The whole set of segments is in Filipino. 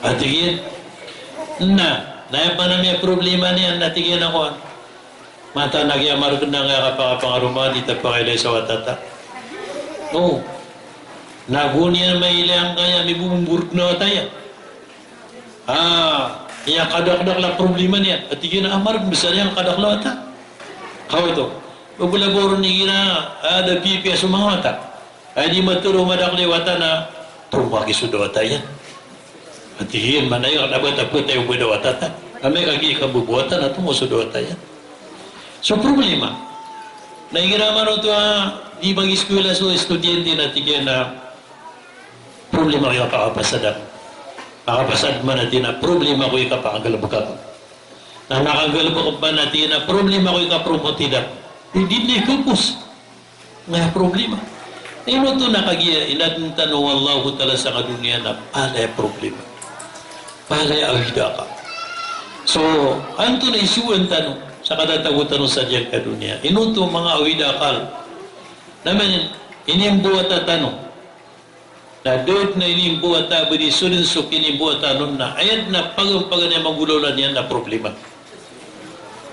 At tigin, pa na may problema niyan, natigin ako. Mata nagyamar ko na nga kapakapangaruma, dito pa kailay sa watata. Oo. Nagunian may ilang kaya, may bumburk na tayo. Iya kadakdak lang problema niya. At tigin na amar, bisa niya kadakla wata. Kau ito. Pagulaboro ni gina, ada pipi sumangata. Ay di maturo madakli wata na, tumaki sudo wata yan. At tigin, manay, nabat-abot tayo buda watata. Kami kagi kabubuatan at tumusudo wata yan. So problema. Naigiraman ito di mag-eskwela so estudyante na tigyan na problema kayo kakapasada. Kakapasad man natin na problema ko ikapangalab ka. Na nakagalab pa natin na problema ko ikapromotida. Hindi na ikupos. Nga problema. Ino ito nakagiya, inadong tanong Allah tala sa kadunia na palay problema. Palay awida ka. So, anto na isuan tanong sa kadatagutan sa diyang kadunia. Inuto mga awida akal. Naman, inimbuat na tanong. Na doon na inimbuat na budi sulinsok inimbuat tanong na ayat na pagampagan na magulolan yan na problema.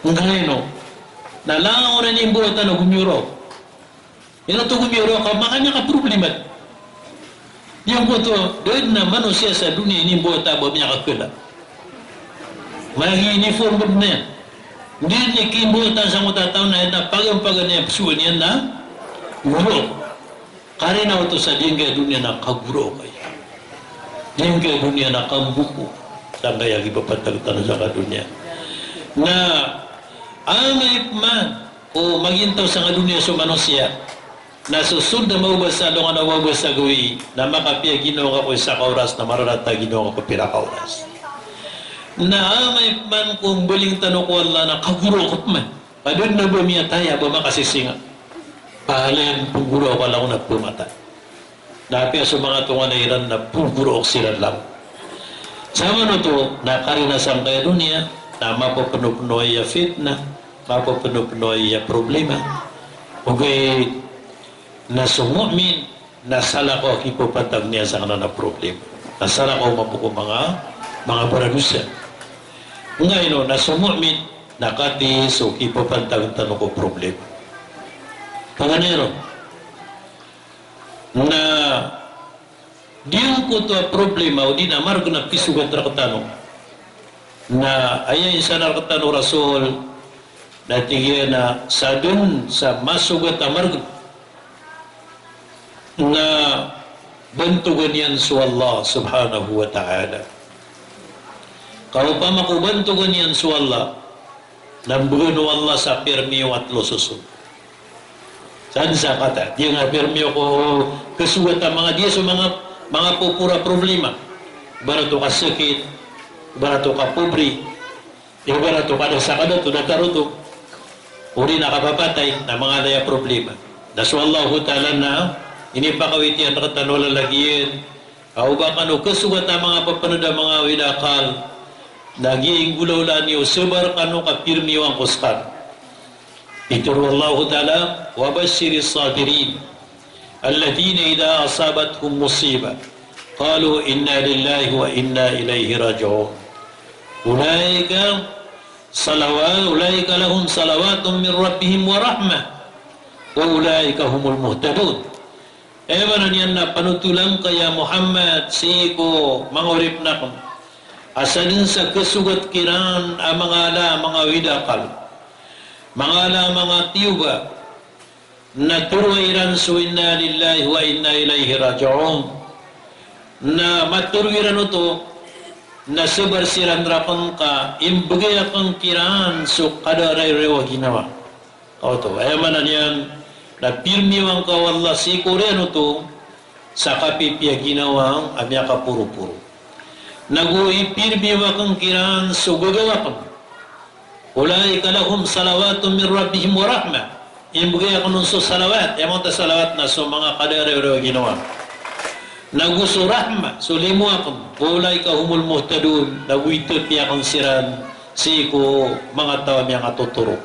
Ngayon, no? Nalangaw na inimbuat na gumiro. Inuto gumiro ka, makanya ka problema. Yung buto, doon na manusia sa dunia inimbuat na bamiya kakula. Mag-uniform na yan. Hindi niya kimbutan sa mga tao na pagampagan niya psuan yan na guro. Kari na ito sa dingga dunia na kaguro kayo. Dingga dunia na kambuko. Saan kaya ipapatalutan sa kadunia. Na amay man o magintaw sa kadunia sa manusia na susund na maubas sa along na maubas sa gawi na makapia ginawa ko sa kauras na mararata ginawa ko pira kauras. Na may man kung buling tanong ko Allah na kaguro ko man. Padun na bumiyataya, bumakasisinga. Pahalan, puguro ko lang na pumata. Napi sa mga tunga na iran na puguro ko sila lang. Sama na to, nakarinasan kaya dunia, na mapapunupunoy ya fitna, mapapunupunoy ya problema. Okay, na sumumin, nasala ko ipupatag niya sa kanana problema. Nasala ko mapuko mga paradusa. Ngayon, nasa mu'min, nakati, so ipapantag-tanong ko problema. Panganero, na diyan ko to problema, o di na margo na pisugat rakatano, na ayayin sa nakatano Rasul, na tigyan na sa dun, sa masugat na margo, na bantugan yan sa Allah subhanahu wa ta'ala. Kalau pa makubantugan yan sa Allah, nambuno Allah sa permiyo at losusun. Saan sa kata? Di nga permiyo ko kasugat ang mga diya sa mga pupura problema. Barato ka sakit, barato ka pobri, barato ka sa kadato, nakaruto. Uri nakapapatay na mga daya problema. Daso Allah ta'ala na, inipakawit yan nakatanola lagiyan. Ako ba kano kasugat ang mga papanood ang mga winakal, naging gulaw niyo sebar kanu kapirmiyo ang kuskan. Ituru Allah Ta'ala wa basyiris sabirin alladhina idha asabathum musibah qalu inna lillahi wa inna ilaihi raji'un. Ulaika lahum salawatun min rabbihim wa rahmah wa ulaika humul muhtadun. Ewan yan na panutulang kaya Muhammad siko mangurip na kung asalin sa kasugat kiran ang mga widakal, mga tiyuga na turuiran so inna lillahi wa inna ilaihi raji'un na maturuiran ito na subarsiran rapang ka imbagay akong kiran so kadaray rewa ginawa. O ito, ayamanan yan na pirmiwang ka wallah sikurin ito sa kapipya ginawang amya ka puro-puro. Nag-uipirbiwa kang kiran so gagawa kang ulaika lahum salawatun min rabbihim wa rahmah. Imbugay ako nun so salawat, yamang ta salawat na so mga kadere-re ginawa. Naguso rahmah, so limo akong ulaika humul muhtadun, nag-uitot niya kang siran siko mga tao niya katuturo.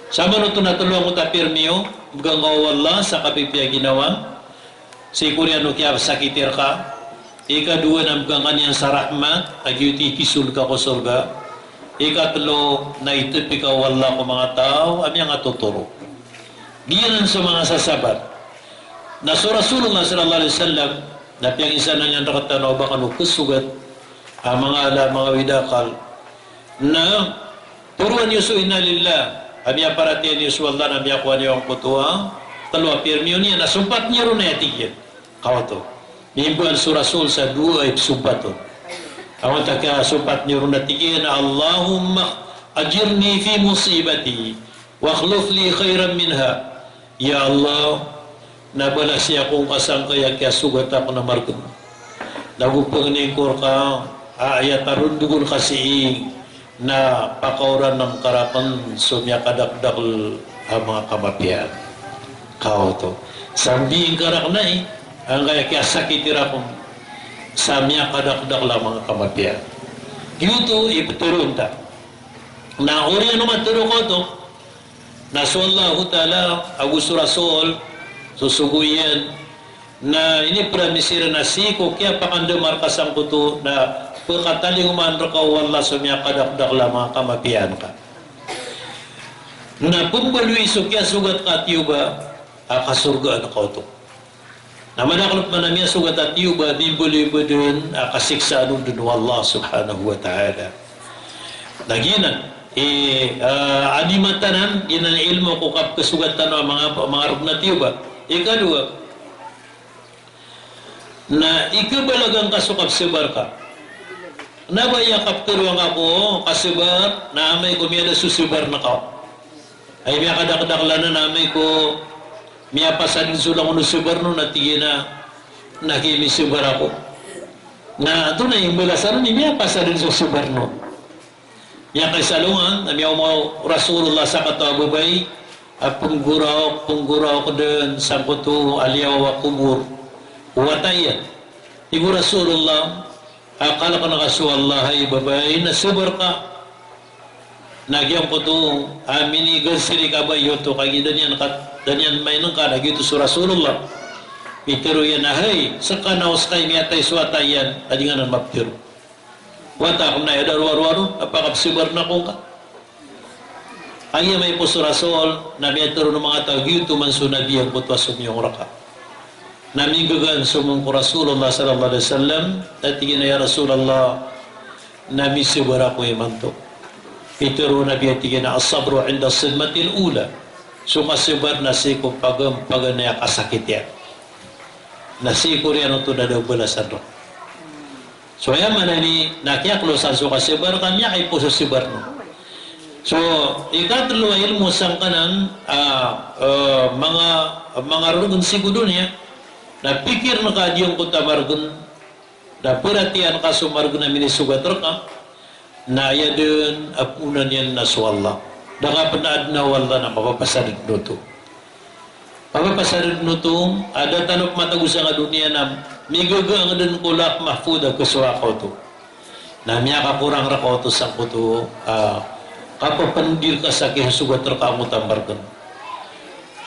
Sama nito natulungan ko ta pirmiyo, bugang kawala sa kapipya ginawa, siko niya no kaya sakitir ka, Ikadua, nabgang kanyan sa rahmat, agyuti kisul ka ko surga. Ikatlo, na itipi ka wala ko mga tao, amyang atuturo. Diyan sa mga sasabat. Na sa Rasulullah sallallahu alaihi wasallam, na piyang isa na niyan nakatanaw baka nukusugat, mga widakal, na turuan yusu inna lillah, amya paratiyan yusu Allah, amya kuha niyo ang kutuwa, talwa pirmiyo niya, nasumpat niya rin na yatigyan. Kawato. Mimbuan sa Rasul sa dua ay sumpat ron. Awang taka sumpat niyo rin na tigyan, Allahumma ajirni fi musibati, wa akhluf li khairan minha. Ya Allah, nabala siya kung kasang kaya sugat ako na margun. Nagupang ningkor ka, ayat arundugun kasi na pakauran ng karapan sumya kadakdakl ang mga kamapian. Kao to. Sambiing karak na ang kaya sakitira kong samya kadakdak lang mga kamapian. Yuto ipaturun ta. Na uri ano maturo ko to, nasallahu ta'ala Agusto Rasul susuguyan na ini pramisira na siko kaya pakanda markasang puto na pagkataling umandro ka wala sumya kadakdak lang mga kamapian ka na pumbaluiso kaya sugat ka at yuba akasurga na ka ito na manakalap manamya sugat at yuba di buli ba dun akasiksa anong dun Allah subhanahu wa ta'ala naginan adimatanan ginan ilmu ko kap kesugatan mga rugnatiyo ba ikadua na ikabalagang kasukap sebar ka nabaya kap turuang ako kasebar na amay ko miya susubar na ka ay miya kadakdakla na amay ko miya pasadin sulang uno subar no natigin na nakimi subar ako na ito na yung balasan miya pasadin susubar no yang kay salungan, namiyaw mo Rasulullah sa katababay, at pungguraw ko din sa kuto aliyaw wa kubur. Watayan. Ibu Rasulullah, akala ko nakasuwallah ay babay, nasubar ka. Nagyang kuto, aminigan siri ka ba yoto, kagi danyan may nang ka, nagyuto sa Rasulullah. Pitero yan na, hey, sa kanaos kay miyatay suwatayan, adingan ang maptiro. Wata kung na yadar warwaro, apakapsibar na kong ka. Ay may po sa Rasul, na miyataro ng mga tagyo, tumansunadi ang putwa sumiyong raka. Namigagan sumong ko Rasulullah sallallahu alaihi wasallam, at tingin na ya Rasulullah, namisibar ako imanto. Itaro na biyatigin na asabro inda sidmatil ula. Sumasibar na siko pagampagan na kasakit yan. Nasiko riyan ito na daw balasan ro. So ayan man ni nakiaklosan so kasibar kanya ay po sa sibar no. So ikatlo ilmu sang kanan mga rugun siguro niya na pikir na kadiyong ko tamargun na perhatian ka sumargun na minisugat ka na aya din apunan yan na suwalla nakapanaad na wala na mapapasarid nuto mapapasarid nuto ada tanop matagusa nga dunia na migaga ang din kulak mahfuda kuswa ko to na miya kakurang rako to sa kuto kapapandir ka sa kihasugat raka mo tambargan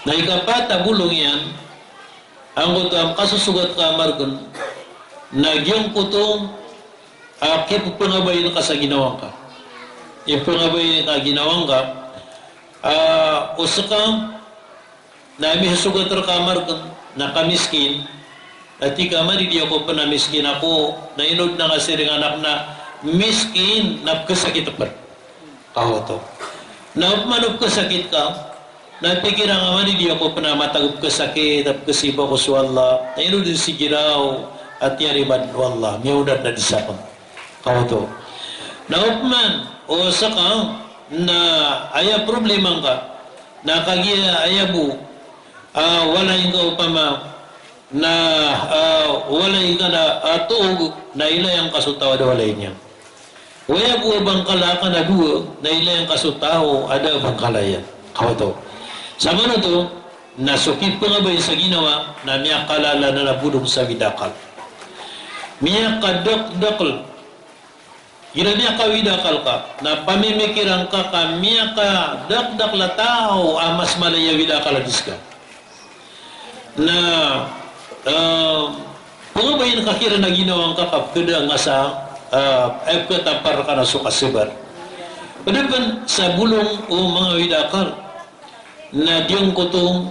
na ikapata bulong yan ang kuto ang kasusugat ka margan nagyang kuto kipupangabayin ka sa ginawang ka ipangabayin ka ginawang ka usakang na may hasugat raka margan na kamiskin at ikamari di ako pa na miskin ako na inod na kasi rin anak na miskin na kasakit pa kao to na manop kasakit ka na pikiran nga mani di ako pa na matagop kasakit at kasiba ko sa Allah na inod din si Giraw at yariman wallah miyunat na disapang kao to na upman o saka na aya problema ka na kagiya ayabu wala yung ka upama na walay ka na tuog na ilayang kasutaw ada walay niya. Waya buwa bangkala ka na duwa na ilayang kasutaw ada bangkalayan. Kawa to. Sama na to, nasukip pa nga ba sa ginawa na miya kalala na nabudong sa widakal. Miya kadakdakal. Gina miya ka widakal ka na pamimikirang ka miya ka dakdakla tao amas malaya widakal adis ka. Na Kung ba yung nakakira na ginawang kakap, kada nga sa katapar ka na sukasibar. Padapan sa bulong o mga widakal, na diyong kutong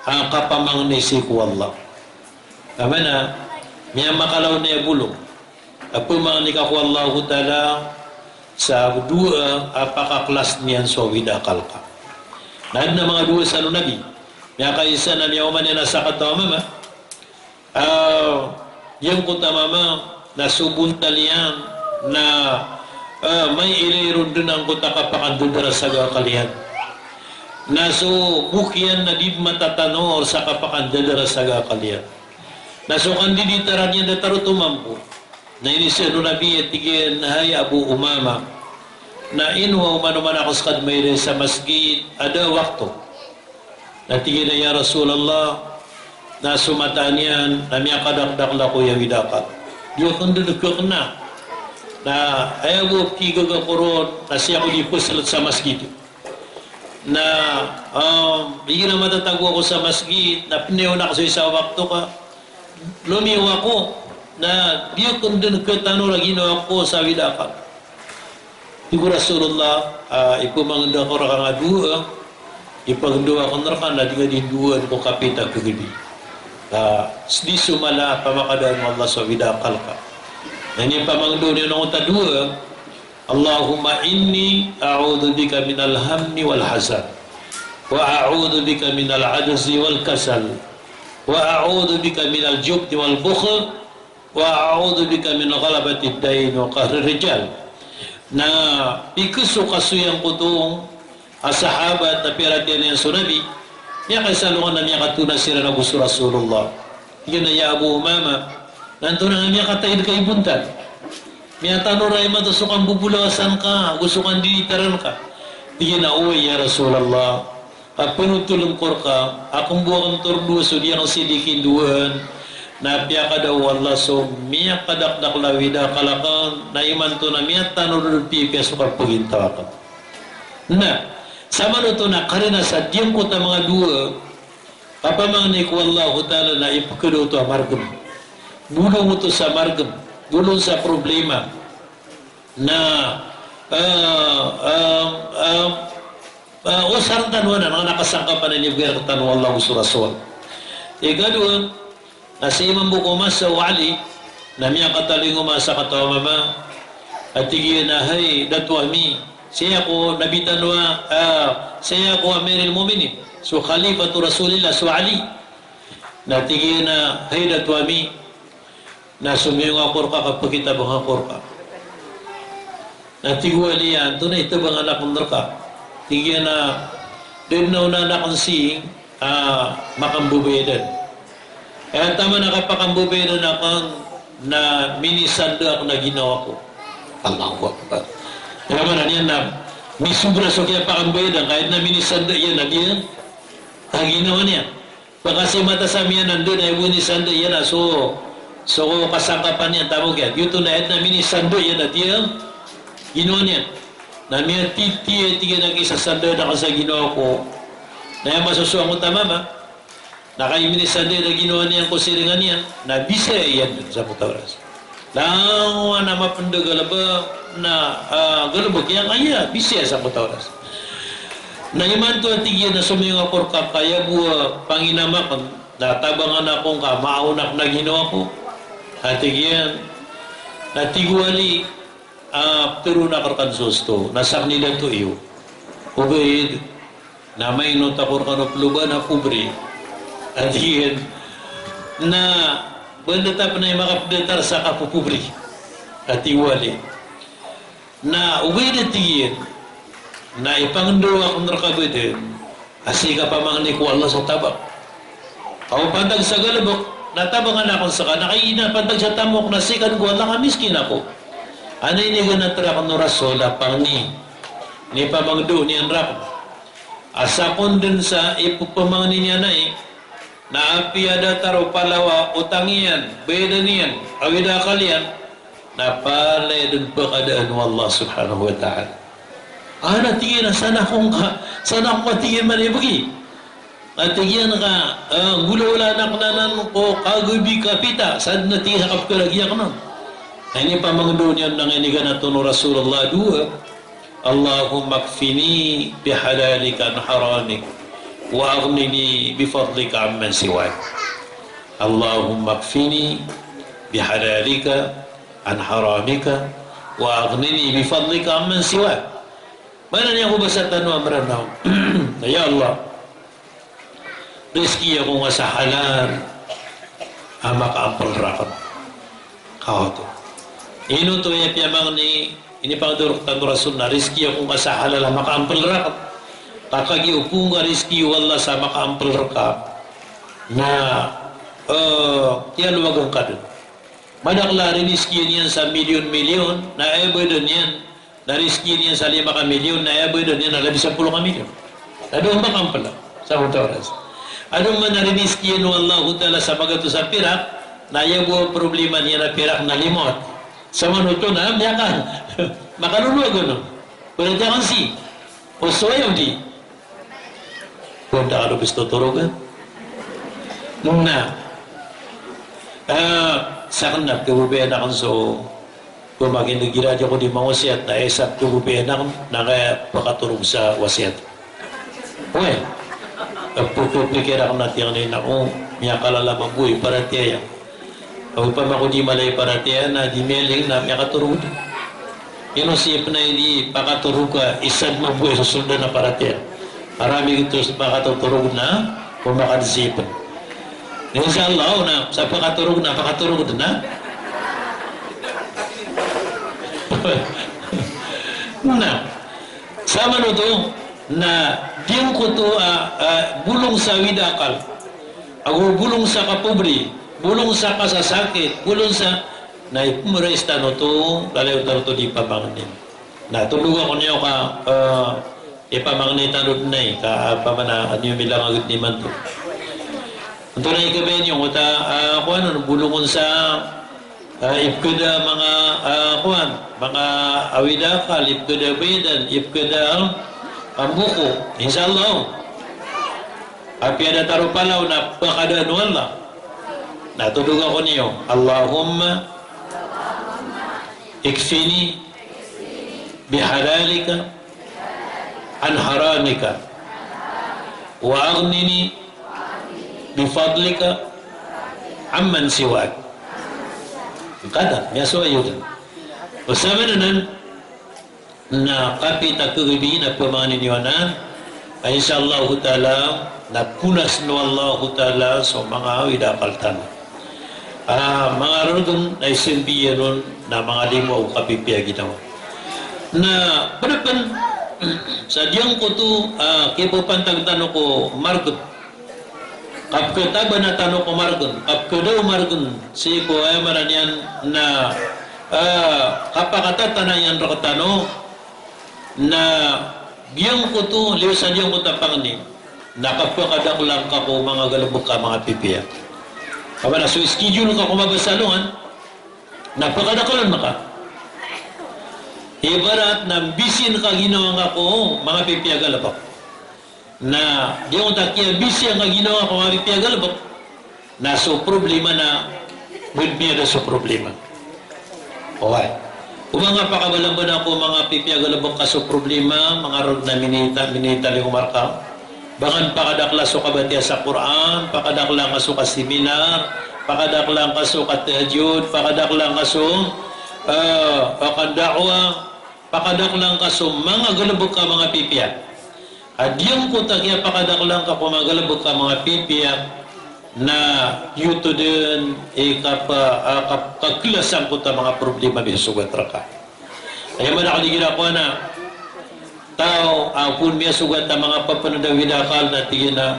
kapamang nisi ko Allah. Tama na, may makalaw na bulong. Apo mga nikaku Allah Ta'ala sa dua apakaklas niyan so widakal ka. Nahid na mga dua sa Nabi. May kaisa na niya uman na sa katawa mama. Yung kuta mama na subuntal yan na may iliron din ang kuta kapakandudara sa kalihan. Naso bukyan na di matatanor sa kapakandudara sa kalihan. Naso kandiditaran niya na tarutumampo. Na inisiro Nabi at tigin hay Abu Umama na inuwa umanuman ako sa kadmayre sa masjid ada waktu. Natigin na ya Rasulullah na sumataan yan na miya kadakdak ko yung widakal. Diyo kung dudukok na ayaw ko kigaga koron na siya ko di pusalat sa masjid na hindi na matatago ako sa masjid na pinayaw na kasi sa waktu ka lumiwa ko na diyo kung dudukok lagi na ako sa widakal. Iku Rasulullah ipumanganda ko rakang adua ipagdua ko narakan na di ka di dua ko kapita kagadi. Di sumala pamakadaan mo Allah sa widakal ka. Yan yung pamangdo niyo nung tadua, Allahumma inni a'udhu bika minal hammi wal hazan wa a'udhu bika minal adzi wal kasal wa a'udhu bika minal jubni wal bukhl wa a'udhu bika min ghalabati ad-dain wa qahri rijal. Na ikusukasu ko itong sahabat na piratiyan niya sunabi niya kaysalungan na niya katuna sila na gusto Rasulullah. Yun na ya Abu Umama nanto na niya katayid kay buntan niya tanuray matusukang bubulawasan ka gusto kang dinitaran ka yun na uwi ya Rasulullah pinutulong kor ka akong buwang turduso diyan ang sidikin duwan na piya ka daw Allah so miya kadakdak lawida kalakan na iman to na miya tanurud piya sukar pagintawa ka na sama to na karena sa diyang ko ta mga dua kapamangni ko Allah Ta'ala na ipakado to margam bulong mo to sa margam bulong sa problema na usar tanwa na nakasangka pa na niya tanwa Allah Rasul ikadua na si Imam Bukumas sa wali na miya katalingo masa katawa mama at tigil na hay datwami siya ko nabitanwa siya ko Amirul Mu'minin so Khalifatu Rasulillah so Ali na tigil na hay datwami na sumiyong akor ka kapag kita bang akor ka na tigwali yan ito na ito bang anak ng narka tigil na din na unanak ang siying makambubedan. Kaya tama nakapakambubero na kang na minisando ako na ginawa ko. Allahu Akbar. Kaya man yan na misubra so kaya pakambubero kahit na minisando yan na diyan ang ginawa niya. Pagkasi mata sa miyan nandun ay minisando yan na so kasangkapan niya tamo kaya. Yuto na na minisando yan na diyan ginawa niya. Na miya titi nag-isasando na kasi ginawa ko na yan masusuang ko tama ma. Nakaiminisande na ginawa niya ang kusiringan niya na bisa yan sa Mutawaras. Lang na mapanda galaba na galaba kaya kaya bisa sa Mutawaras. Na iman to tigyan na sumiyong akor ka kaya buwa panginamak na tabangan akong ka maunak na ginawa ko. At tigyan na tigwali pero nakarkan susto nasak nila to iyo. Ubayid na may notakor ka no pluban na kubri. At yun, na banda tapo na yung makapdatar sa kapupubri at iwali. Na uwi na tingin, na ipangduwa kong nakabudin, asika pa mga ko Allah sa tabak. Ako pantag sa galabok, natabangan ako sa ka, nakaina pantag sa tamok, nasikan ko Allah, kamiskin ako. Ano inigan na tira ko no Rasul, apang ni pamangdo ni ang rap. Asakon din sa ipupamangin niya na na apiada taro palawa utangian beda niyan awida kalian na palay dun pakadaan wallah subhanahu wa ta'ala tingin na sana kong tingin man ibagi at yan ka gulawala naknanan ko kagabi kapita sad na tihakap ka lagyan nun. Ini pamangdoon yan ng inigan na ito no Rasulullah dua. Allahumma kfini bihalalika an haramik wa aghnini bifadlika amman siwak. Allahumma kfini bihalalika an haramika wa aghnini bifadlika amman siwak. Mana niya ko basa tanong amranaw? Ya Allah, rezeki ako nga sa halal makaampal rakat kao to ino to ya piyamang ni ini pangdurok tanong rasul na rezeki ako nga sa halal makaampal rakat kakagi upo nga rezeki wala sa makaampal rakat na tiyaluwagang ka dun madakla rezeki niyan sa milyon-milyon na doon yan na rezeki niyan sa 5 milyon na doon yan na 10 milyon na doon makaampal sa mga oras. Anong man narinis kiyano Allah Ta'ala sa magato sa pirak, na yung problema niya na pirak na limot. Sa manuto na, miyakan. Makaluluwa gano'n. Kung nandiyan si, o soyaw di. Kung na gusto turugan. Nung na, sa kanap, kabubayan ako so, kung maginagira ko di mga wasiat, na esap kabubayan ako, na kaya pakaturog sa wasiat. Okay. Pupikira ako natin ngayon ako miyakalala mabuhay para tiya ang upama ko di malay para tiya na di meling na miyakaturod inosip na hindi pakaturog ka isad mabuhay sa sundan na para tiya marami ito sa pakaturog na kung makadisipan inshallah na sa pakaturog na na sama no to na diyan ko to bulong sa widakal ako bulong sa kapubri bulong sa kasasakit bulong sa na ipumuresta no to lalayo to di pamangnin na tulugan ko niyo ka ipamangnitan rin na ka pamana ano yung bilang agad ni man to ito na ikabayan yung ako ano bulungon sa ipkada mga awidakal ipkada bedan ipkada pambuko, insyaAllah api ada taruh palau na pakadaan wala natulog ako niyo Allahumma ikfini bihalalika an haramika wa aghnini bifadlika amman siwak kada, miyaso ayun bersama dengan na kapita kagabi na pamaniniwanan ay insyaAllah ta'ala na punas no Allah ta'ala sa mga widapaltan mga rogon na isimbiya nun na mga limo o kapipya ginawa na panapan sa diyang ko to kipapantag tanong ko margot kapkata ba na tanong ko margon kapkadaw margon si ko ay maranyan na kapakatata na yan rakatano na biyang ko to liwasan diyang ko tapang ni nakapakadaklang ka ko mga galabok ka mga pipiya kama na so schedule ka kumabasalungan napakadaklan maka ibarat na bisin ka ginawa nga ko mga pipiya galabok na diyang ko takiya bisin ka ginawa ko mga pipiya galabok na so problema na will be na so problema okay Umanga pakabalamban ako mga pipiagalabang kaso problema, mga rod na minita li umarka. Bangan pakadakla so kabatiya sa Quran, pakadakla kaso ka seminar, pakadakla kaso ka tahajud, pakadakla kaso pakadakwa, pakadakla kaso mga galabog ka mga pipiya. Adyang ko tagya pakadakla ka po mga galabog ka mga pipiya na yuto din kakilasan ko ta mga problema bisugat raka ay man ako digila ko na tao kung may sugat ta mga papanadaw widakal na tigin na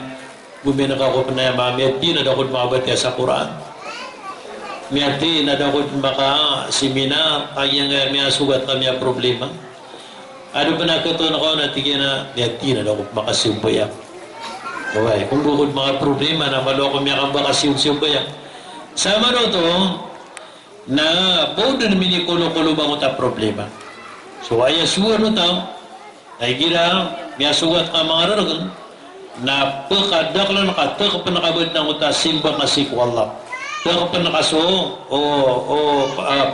bumina ka ko na mami di na dakod mabati sa Quran miyati na dakod maka seminar kaya nga may sugat ka may problema ano pa nakatunan ko na tigin na miyati na dakod makasimpaya okay, kung bukod mga problema na maloko miya kang bakasiyong-siyong kaya sama no to na bodo na minikulo-kulo ba ta problema so ayasuwa no tao ay gira miya sugat ka mga raragan na pagkadaklan ka panakabad ng uta simba kasi ko Allah panakaso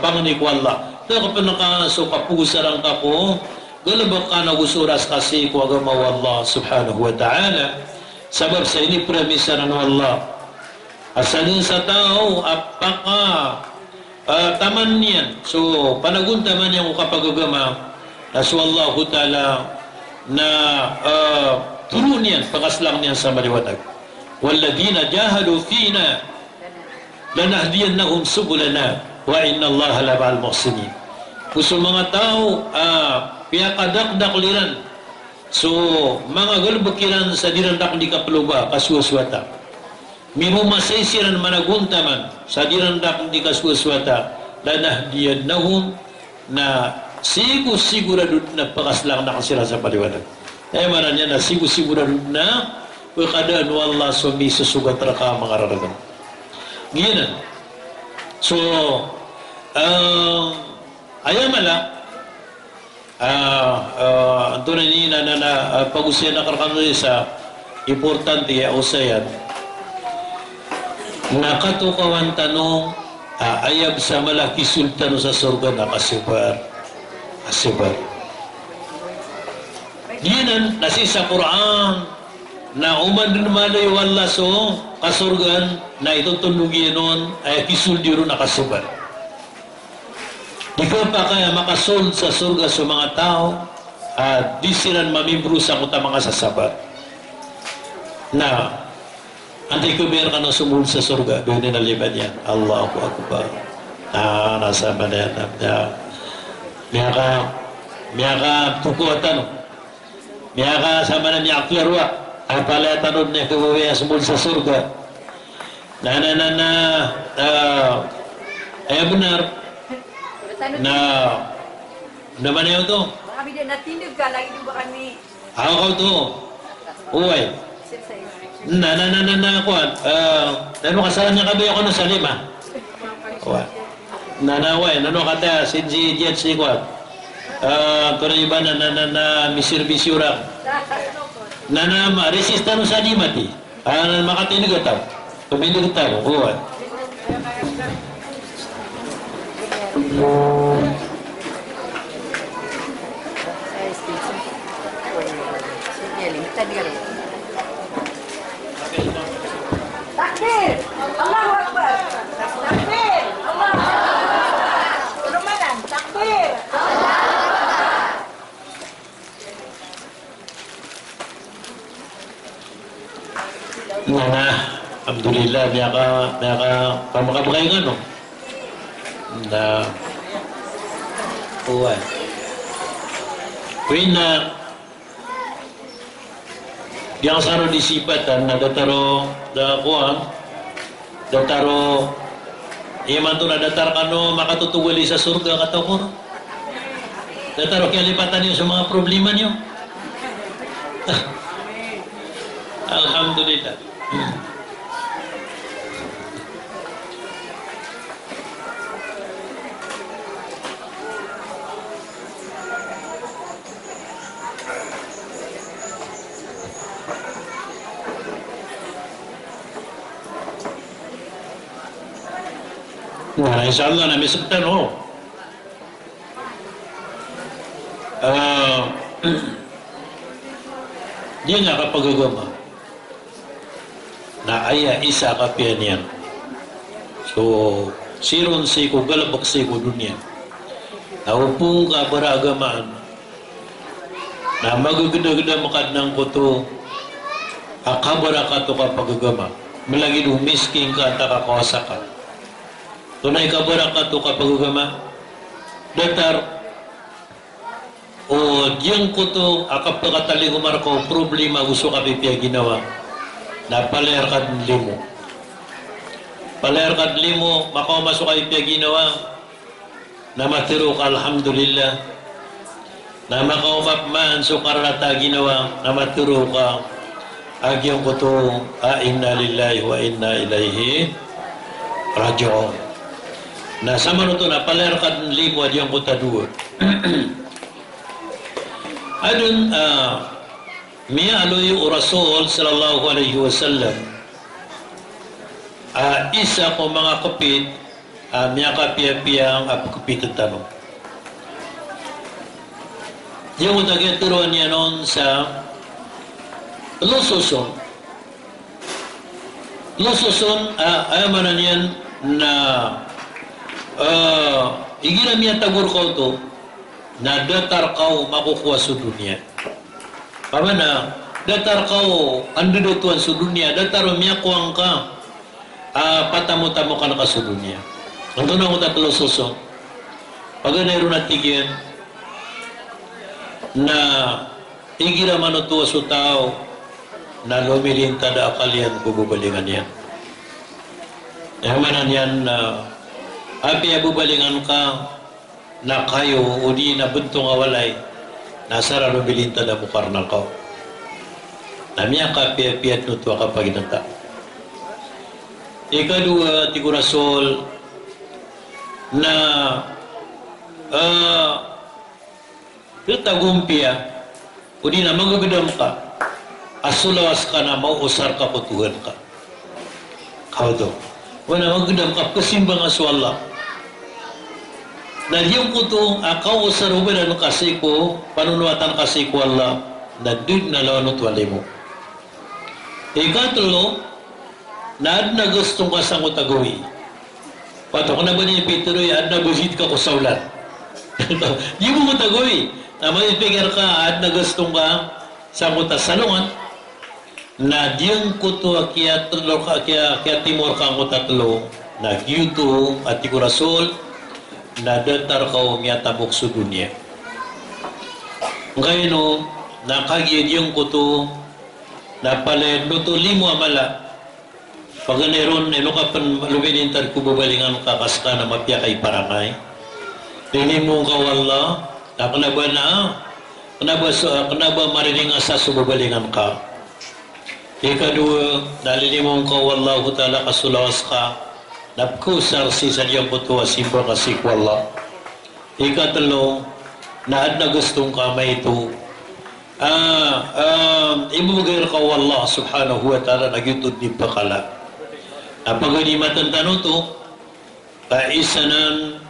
pangni ko Allah panakaso kapusaran ka ko galabak ka na gusuras kasi ko agama Allah subhanahu wa ta'ala sabab sa ini premisa ng Allah asalin sa tao apaka taman niyan so panaguntaman niya ko kapag agama aso Allah ta'ala na turun niyan pakaslang niyan sa maliwanag walladina jahadu fina lanahdiyannahum subulana wa inna Allah la ma'al muhsinin puso mga tao piyakadakdak liran so mga galbakiran sa dirandak di kapluba kasuaswata mihumasaysiran managuntaman sa dirandak di kasuaswata lanahdiyannahum na sigurado na pakaslang na kasira sa paliwanag ay maran niya na sigurado na wakadaan wallah sumi susugat raka mga raragan Giyan. So, ayamala, ito na nina na pag-usyan na karkanoy sa importante ya usayan. Nakatukawan tanong, ayab sa malaki sultano sa surga na kasibar. Giyan, nasi sa Quran, na uman malay wala so kasurgan na itutunugi nun ay kisuldiyo na kasubar. Di ka pa kaya makasul sa surga sa mga tao at di silang mamibro sa kuta mga sasabat na anti-kuber ka na sumul sa surga doon naliban yan Allahu Akbar nasa manayan miya ka tukuatan miya ka sama na miya aklarwa apalaya tanod niya kawawiya sumul sa surga ay benar na naman niyo to kami din natindig ka lagi din ba kami ako to uway kuan nano kasalan niya kabi ako sa lima uway nanaway nano kata sinji jet si kuan kung iba na misirbisura Nana resistan sa di mati. Makatinig ka tao. Tuminig ka tao. Uwan. Takbir! Allahu Akbar! Takbir! Allahu Akbar! Ramadan, takbir! Alhamdulillah naka pamakabakay nga no na uwan Queen na yang saro disipatan na dataro da kuang dataro iman to na datar kano makatutugali sa surga kataw ko dataro kaya lipatan niyo sa mga problema niyo Alhamdulillah Nah, insyaAllah na misuktan ho. Dia nga kapag agama na aya isa kapian yan. So, siron si ko galabak si ko dunia. Naupo ka para agamaan na magagada-gada makad ng kuto akabara ka to kapag agama. Malagi misking ka at kakawasa ka. Tunay ka baraka to kapag agama datar o diyang ko to akap nakataling umarko problema gusto ka pipiya ginawa na paler kad limo makaw masuk ka pipiya ginawa na matiro ka alhamdulillah na makaw mapman sukarata ginawa na matiro ka agyang ko to inna lillahi wa inna ilaihi raji'un na sama nito na palerkan limo at yung kuta duwa. Adun, Miya aloy o Rasul sallallahu alaihi wasallam isa ko mga kapit miya kapiyang apakapitan tanong. Yung utagyan niya noon sa Lususon. Lususon, ayamanan yan na iginam yan tagur ko to na datar kau makukuha sa dunia. Kama na, datar kau andudutuan sa dunia, datar umiyakuang ka, patamo-tamo ka na ka sa dunia. Ang tunang ko tatlo Lususon, pag nairo natigyan, na igira manutuwa sa tao na lumilinta da akalian bububalingan yan. Yamanan yan na api bubalingan ka na kayo o di na buntong awalay nasara lumilinta da bukar na ka. Namiya ka piat nutuwa ka paginata. Ikadua Tigurasol na tagumpia o di na magagandam ka asulawas ka na mauusar ka po Tuhan ka kau to wala magagandam ka kasimbang aswala na yung kutong akaw usar uberan kasi ko panunuatan kasi ko Allah na din na lawanot wali mo ikatulo na ad na gustong ka sa kutagawi pato ko na ba niya Petro ad na busit ka ko sa ulan di mo kutagawi na may pikir ka at nagustong ka sa mutasalungan na diyang kuto kaya timor ka mutatlo na gyuto at Tigurasol na datar ka umiyatabok sa dunia. Ngayon no, nakagyan yung kuto na pala luto limo amala pag neron ka pan luminintar ko babalingan ka kaska na mapya kay parangay dinin mo ka wala kenapa marining asa subabalingan ka ikadua nalilimong ka wallahu ta'ala kasulawas ka napkusar si sadyang kutuwa simpa kasik wallah ikatalo na ad na gustong ka may ito ibumagayar ka wallah subhanahu wa ta'ala nagyutod ni pakala napaganimatan tanong to kaisanan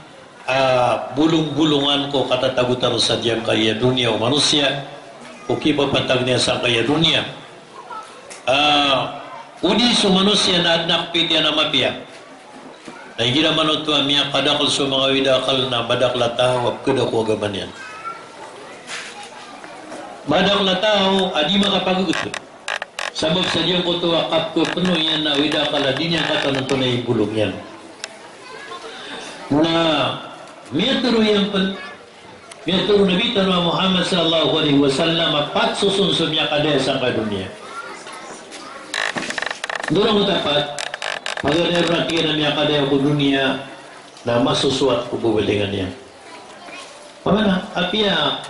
bulung-bulungan ko katatagutan sa diyang kaya dunia o manusia o kipapatag niya sa kaya dunia udi sa manusia na adnakpit yan na mapia na higila manutua miya kadakal sa mga widakal na badaklataw at kudako agaman yan badaklataw adi makapagugot sabab sa diyang kutuwa kapko penuh yan na widakal adi niya katanunto na ibulong yan na Miaturo Nabi Tanwa Muhammad sallallahu alaihi wasallam apat susun niya kada sa dunia. Doon ang tapat pagano rakiya na niya kada sa dunia na masusuat ko bubalingan niya. Pamana apia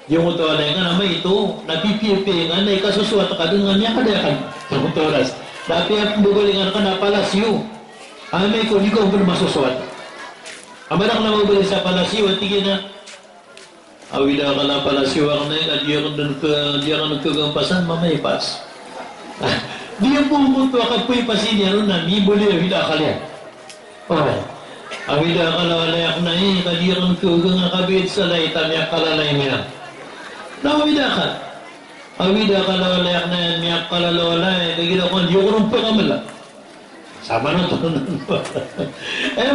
yung utawa na nga naman ito napipipi nga na ikasusuat ka doon nga niya kada kan sa oras. Apia bubalingan ka na palasyo. Amay ko di ko masusuat. Amanak na mabalik sa palasyo at tigil na awila ka na palasyo ako na yun at di ka nagkagampasan mamaypas di yung pumunto ka po'y pasin yan na mibuli awila ka liyan awila ka na walayak na yun at di ka nagkagangakabit sa lay tamiyak kalalay niya na awila ka na walayak na yan miyak kalalawalay kagila ko di ko rumpa ka mala sama na ito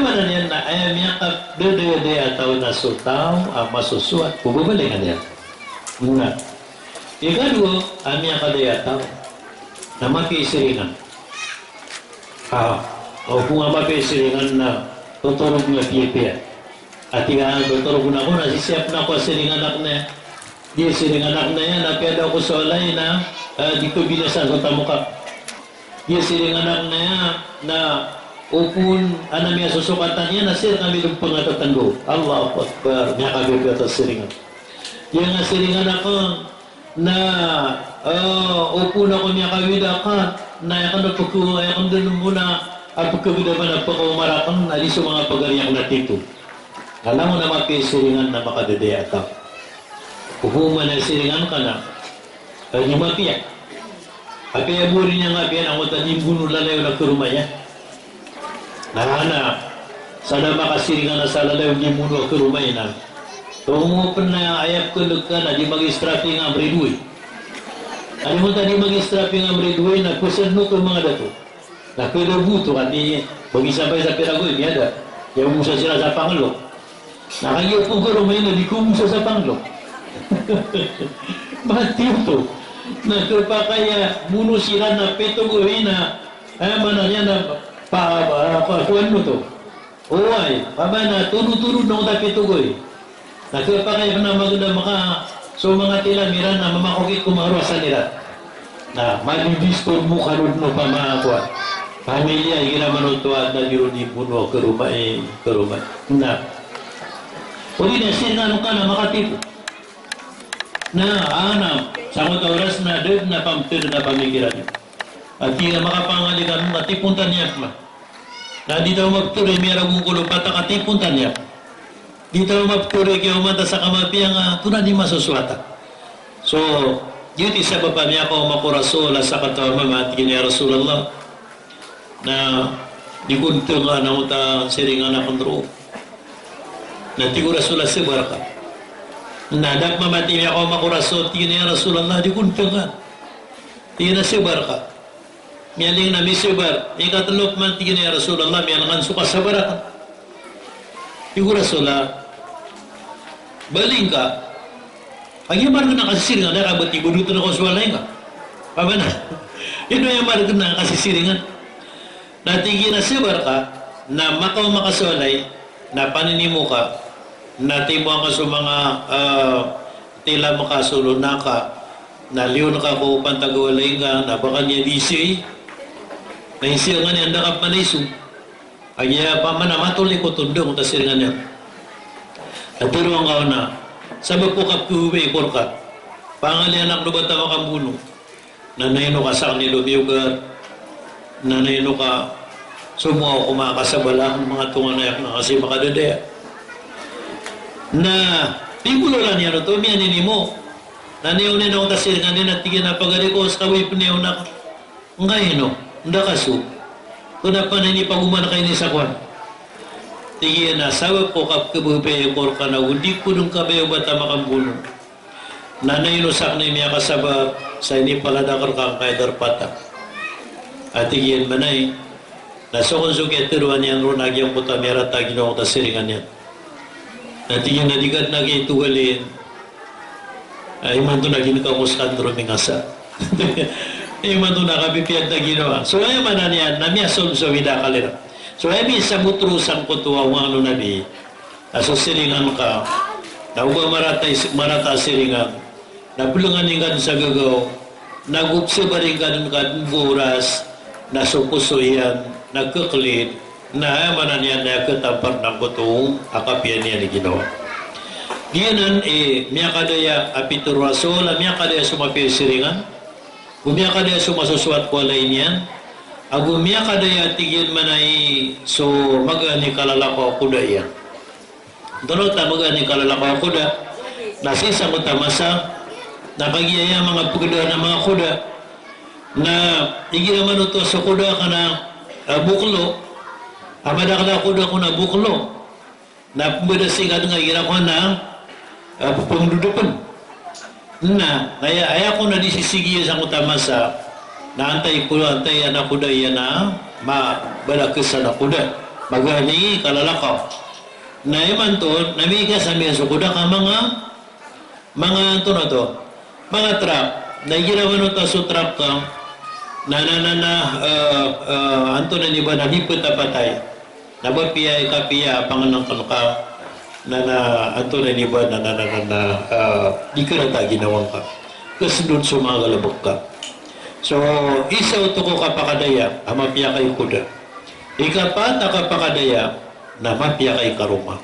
manan yan na miyakap dede ataw na sutaw masusuat pubabalingan yan muna ikadua miyakap dede ataw na makisiringan o kung makisiringan na tuturog na piya at tuturog na ako nasisiyap na ako siringanak na di siringanak na yan napiyada ako sa alay na di ko binasan sa tamuka di siringanak na yan na upun anam ya susukatan niya nasir kami ng pangatatando Allah Akbar niya kami atas siringan yung siringan ako na upun ako niya kawidakan na yakan na pagkuhayakan doon muna at pagkawidakan na pagkumarakan alis yung mga pagariyak na tito alam mo na mapisiringan na makadede atap uhuman na siringan ka na Di mapia. Apa yang buri niya nga piyan ang utang bunuh lalayo na kurumaya. Nah, sada makasiringan na sa lalayo di bunuh kurumaya na. Kung mo pernah ayap kelukan na di magistrapi nga bridui. Ano mo tadi magistrapi nga bridui na kusen no ko mga dato. Na pero buto kanti bagi sampai sa piragoy mi ada. Yang musa sila sa panglo. Nakayo po kurumaya na di kumusa sa panglo. Mati ito. Nagkapakaya bunuh sila na petogoy na mana niya na kuwan mo to. Uway, pamana, turu-turu nung ta petogoy. Nagkapakaya na maganda maka so mga tila mira na mamakokit kumarwasan nila. Na madidistor mo karod no pamakuan. Pamilya, gira manutuan na yun di bunuh ke rumah. Nah, uli na siya nga ka na makatipo. Na anam sangot oras na ded na pampir na pamikiran at tira makapangalikan mo katipuntan niya ma na di daw magtuloy may ragong kulupata katipuntan niya di daw magtuloy kayo mata sa kamapiang tunan di masuswata so yun isa pa pa niya ako makurasula sa katawa mamati niya Rasulullah na di kunto nga na uta siringan na kontro na tigurasula si baraka nadak mamati niya ako makurasot tingin niya Rasulullah di kuntungan tingin na sibar ka miyaling na misibar ikatalop man tingin niya Rasulullah miyalangan suka sa baraka tingin Rasulullah baling ka ang yung marag na kasisiringan na kabot ibuduto na konsualay ka pamana yun yung marag na kasisiringan na tingin na sibar ka na makaw makasolay na paninimo ka natimo ka sa mga tila makasulo na ka naliw na ka ko pantagawalay nga na baka niya disi na isi nga niya andakap manaiso ay pa manamatuloy ko tundong tasir nga niya at pero ang kao na sabag po kapkuhuwi ikor ka pangali anak lubata makambuno nanayno ka sa kanilo biyugat nanayno ka sumuha kumakasabala ang mga tunganayak na kasi makadadaya na tigulo lang yan ito, miyan mo na niunin ako tasir nga din at tigin na pagari ko sa kaway puniyaw na ngayon no, hindi kaso kung na pa na pag-umana kayo ni Sakwan tigin na sawa po kapkabuhay ko ka na hindi ko nung kabayo bata makambuno na nainusak na imiya kasaba sa ini paladakar kang kaya darpata at tigin manay na sokon-sukit tiruan yan ro nagyang puta merat tagin ako tasiringan yan natingin na digat naging tugalin ay man to naging kamuskan ruming asa ay man to nakapipiyat na ginawa so ay manan yan namiyason sa wida kalira so ay sa mutrusan ko tuwa ang ano nabi aso siringan ka na uba marata siringan napulungan ingan sa gagaw nagupse baringan ka buras nasupuso yan nagkaklid na manan yan na katampar ng butong akapian niya ni Ginawa. Giyanan miya kadaya apituro rasul, miya kadaya sumapi siringan, miya kadaya sumasuswat ko alay niyan, agu miya kadaya tigyan manay so magani kalalako kuda yan. Doon ta magani kalalako kuda, nasisa mo tamasa, nakagiyaya mga pugda ng mga kuda, na iginaman ito sa kuda ka na buklo, amadakla ko na buklo na pumadasingan nga gira ko na pangdudupan na kaya ko na disisigiya sa kutamasa na antay anak kuda yan na mabalakis na kuda magani kalalakaw na iman to namigas namin sa kuda ka mga to na to mga trap na ginawa no ta sa trap ka anto na niba na lipot na patay nabapiya kapiya panganang kanuka na anto na niba na di ka na ginawang ka kasi doon sa mga galabok ka so isa ito ko kapakadaya amapiya kay kuda ikapat na kapakadaya na mapiya kay karuma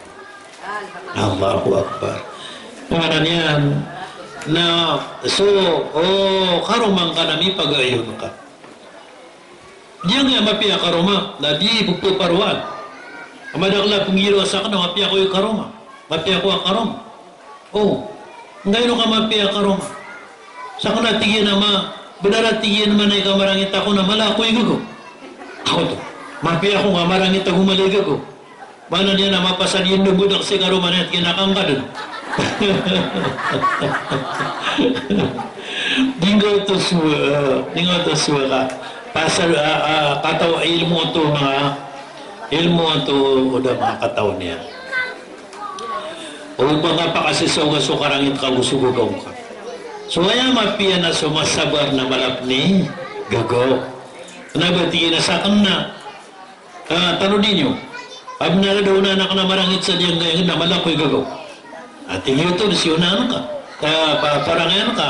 Allahu Akbar pangalan yan na so karumang ka na may pag-ayon ka diyan nga mapiya karuma na di pupuparuan amadakla pungiro sa kano mapiya ko yung karuma mapiya ko ang karuma ngayon ka mapiya karuma Sa kana tingin nama, benar tingin man ay kamarangit ako na malakoy ko. Ako to. Mapi ako nga marangit ako maliga ko. Mana niya na mapasalin na budak si karuman at kinakangka dun. Dingo to suwa ka. Pasal kataw ilmu to mga ilmu to udah mga kataw niya. O mga pakasisaw so karangit ka usugugaw ka. So kaya mapiya na sumasabar na malapni gagaw. Nabati na sa akin na tanong ninyo. Abnala daw na anak na marangit sa diyang gayon na malakoy gagaw. At tingin ito siyonan ka. Parangan ka.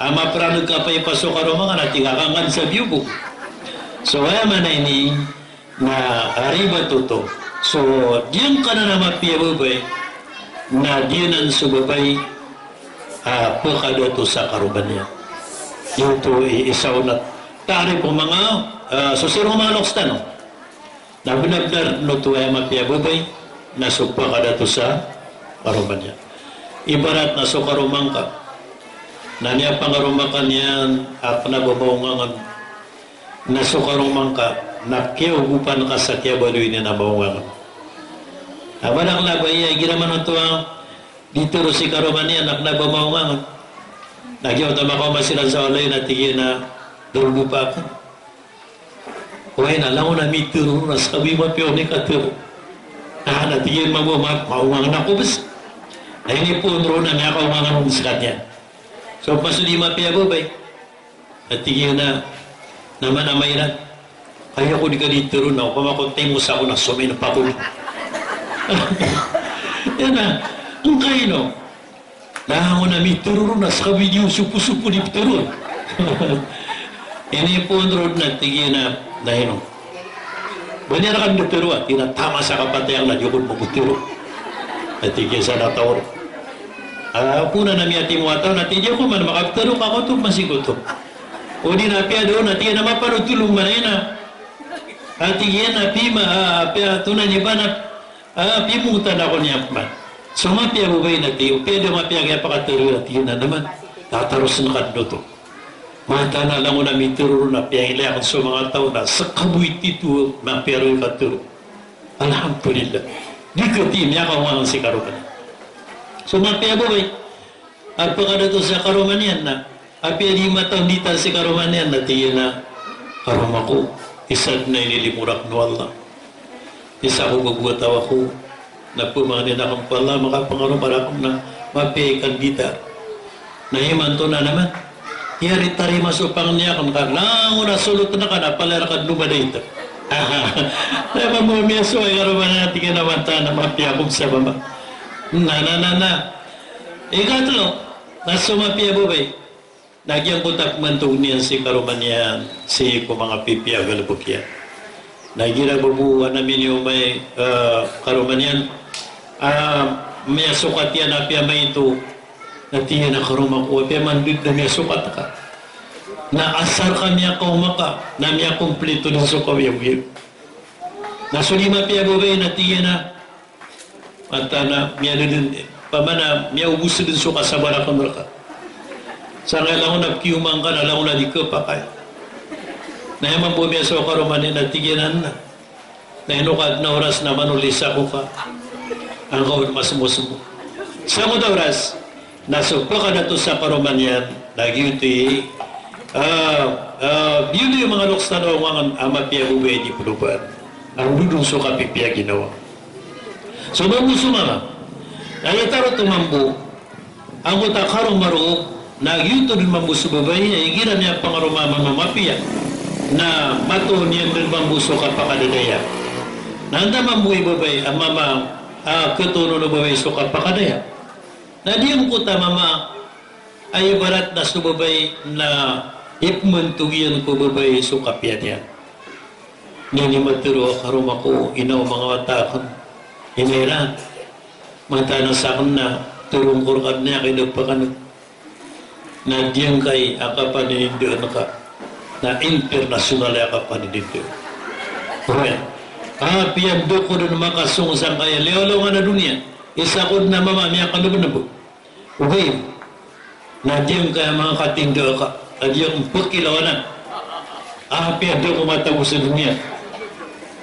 Mapranog ka pa ipasok ka rin mga natingakangan sa biyubo. So kaya man ay ni na ariba to. So diyan ka na mapiya babay na diyan ang subabay pagkado to sa karuban niya. Yung to isaw na tari po mga susirong mga lokstan no? Na binabdar no to ay mapiyababay na supakada to sa karuban niya. Ibarat na so karumang ka na niya pangarumakan yan at nababaungan na so karumang ka na kiyugupan ka sa kiyabaloy niya nabaungan. Abanak na ba iya ginaman ito dito ro si karuman niya naknababaungan. Nagyaw na makamasilan sa olay na tingin na dulgo pa ako. Uy, nalang na mituro na sabi mo piyo ni katuro. Natingin mo maungangan ako bas. Ay ni punro na may akaungangan mo sa kanya. So pasuli mapiyago ba? Natingin na naman na mayroon. Kaya ko di ka dito ro na pamakontay mo sa ako na sumay na pakul. Yan na. Ang kayo no? Nahango na mituro na sa kabidyo supo-supo ni pituro. Ini pun road na tingin na dahil banyak kan dituro at tinatama sa kapatayang na yukod mo butiro. At tingin sa natawar. Puna na miyati mo ataw na tingin ko man makapitaro ka ko ito masiguto. O di na piya doon na tingin na maparutulong man na. At tingin na pima tunan niya ba na pimutan ako niya man. So mapiya mo ba yun natin? Pwede mapiya kaya pakataro na tingin na naman. Tataros na kando to. Mata na lang mo na mituro na piyahilayan sa mga tao na sa kabuit ito mapiyaro yung katuro. Alhamdulillah. Di ka team niya kawangan si karuman. So mapiya mo ba yun? At pagkada to sa karuman yan na apiya di matang dita si karuman yan na tingin na karum ako. Isad na inilimurak no Allah. Isa ko gagwataw ako na pumanin akong pala makapangaroon para akong na mapiyakan dita. Nahiman to na naman. Yari tari masupang niya kung kaklango na sulot na ka na palarkad lumada ito. Naman mo miyaso ay karuman natin ka naman ta na mapiyakog sa baba. Na. Ikatlo, nasumapiyabo ba eh? Nagyang kutak mantog niya si karuman niya si ko mga pipiyagal bukya. Nagirabubuhan namin yung may karuman yan. May sukat yan na piyamay ito. Natiya na karuma ko, pero mandid na miya sukat ka. Naasar ka miya kaumaka, na miya kumplito ng sukaw yung yun. Nasulima piya bubay, natiya na. At na, miya din, pamana, miya ubus din suka sa barakang raka. Sa ngayon na kiyumang ka, nalang na di ka pa kaya. Nahiman po miya sa karumanin, natiginan na. Nahinukad na oras na manulisa ko ka. Ang kawin masumusumo. Sa mo na oras, nasugpa ka na to sa karuman yan, nagyuti, yun yung mga lukstan o mga amapiya buway di pulupan. Ang dudong suka pipiya ginawa. So, mamuso mga, nagitaro tumambo, ang utak karong maroog, nagyuto din mambuso babay, ay gira niya pangarumama mamapiya, na mato niya din mambuso ka pakadadaya. Nanda mambuhay babay, ang mama, ketuno na babay suka pakadaya. Na diyang ko mama ay barat na subabay na ipmuntugian ko babay sukapyan yan. Nini maturo karum ako inaw mga watakon. Inera. Mata na sa akin na turong kurkad niya kay nagpakanag. Na diyang kay akapanindoon ka. Na internasyonal akapanindoon. Well, piyabdo ko doon makasungsang kaya. Leolo nga na dunia. Isa ko na mama, miya kalubon na po. Okay. Nadiyang kaya mga katinda ka. Nadiyang pagkilawanan. Piado ko matabo sa dunia.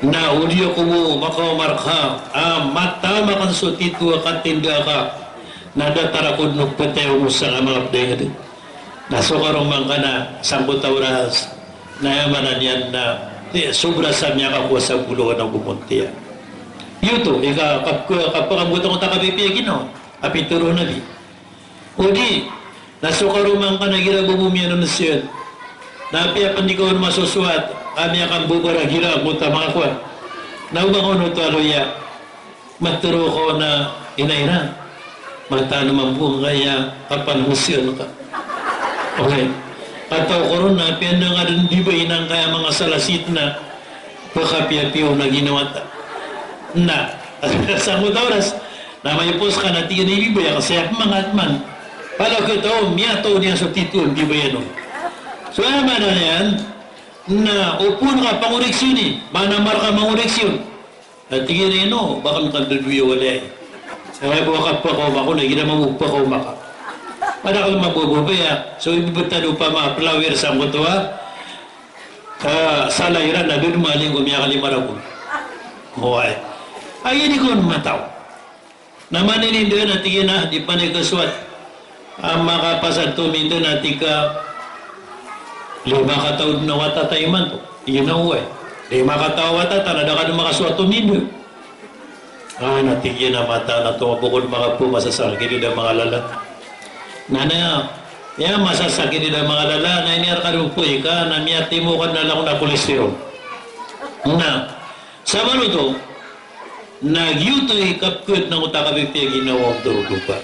Na uliyo ko mo makamarka. Matama kan so tito katinda ka. Nadatarako nung patayo mo sa mga pdega din. Nasukarong man ka na sangkot oras. Nayamanan yan na sobra sa niya kakuha sa buluhan ng bumuntiya. Yuto, kapakabuto ko takapipigin no? Apituro na di. Udi, nasukarong man ka na ginabumumya ng nasyon. Napiapan di ko masusuat, kami akan bubara gira punta mga kuwan. Naubang ko nung taloya, maturo ko na inaira. Mata naman po kaya kapanhusyon ka. Okay. Kataw ko ron na, piyan na nga rin di ba inang kaya mga salasit na pagkapiyapiyaw na ginawa ta. Na, sa mga oras, na may pos ka na tingin na ibibaya kasi mga atman. Pala ko ito, miyato niya sa titulo, di ba yan o? So, ano na yan, na upun ka pangureksyon eh, manamar ka mangureksyon. At tingin na yun o, baka makandalwiyo wala eh. Kaya po kapakoma ko na, ginamamupakoma ka. Para kang mabububaya. So, ibibutano pa mga flower sa mga ito ha. Sa layran na doon maling umiyakalimara ko. Okay. Ay, hindi ko mataw. Naman inindo na tingin na, di pa nagkaswat. Ang makapasan tumindo na tika 5 kataon na watatay man to. Iyon na huwag. 5 kataon watata, nadaka na makaswat tumindo. Natigyan na mata na tumabukod mga po masasakit na mga lalat. Nana, masasakit na mga lala, na iniyar ka rin po ka, na miyati mo ka na lang na kolesterol. Na, sa malo to, nagyutoy kapkut ng utakabipya ginawa ang turudupa.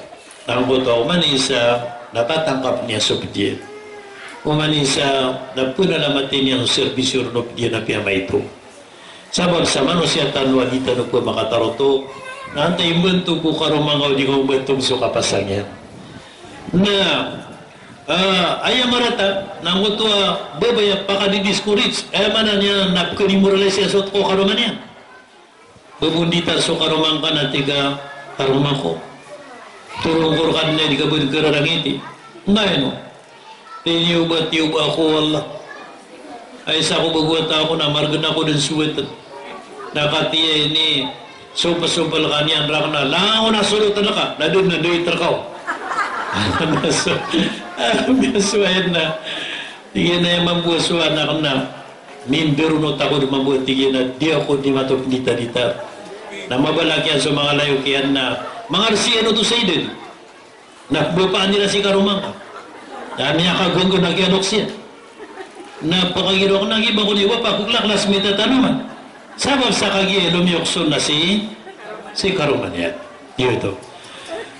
Ang buto, umanisa, napatangkap niya sa pidyan. Umanisa, napunalamatin niya ang servisyo ng pidyan na piyama ito. Sabar sa mano siya tanwa dito na po makataroto, na antay mbento po karong mga di kong bentong so kapasangyan. Na, ayam marata, nang ito babaya pakadidiscourage, mana niya napkanimuralay siya sa ko karoman niya. Bubunditan so karoman ka na tiga karoman ko. Turong ka na di ka ba nagkararangiti. Ngayon o, tiyub ako Allah. Ay sa ako baguat ako na margan ako din suwet. Nakatiya ini, sumpal ka niyan rak na, lang ako nasulutan na ka, na doon na doon trakaw. Biasuhan na, tigyan na yung mambuasuhan na na, mimbero no tako na mambuat, tigyan na, di ako di matupnita dita. Na mabalakyan sa mga layukian na, mga arsiyan to sa idin. Nakbupaan nila si Karumang ka. Dami niya kagunggo nagyanok siya. Napakagiro ko nang iba ko niwa pa kuklaklas may tatanuman. Sabab sa kagi lumiyokson na si Karuman yan. Ito.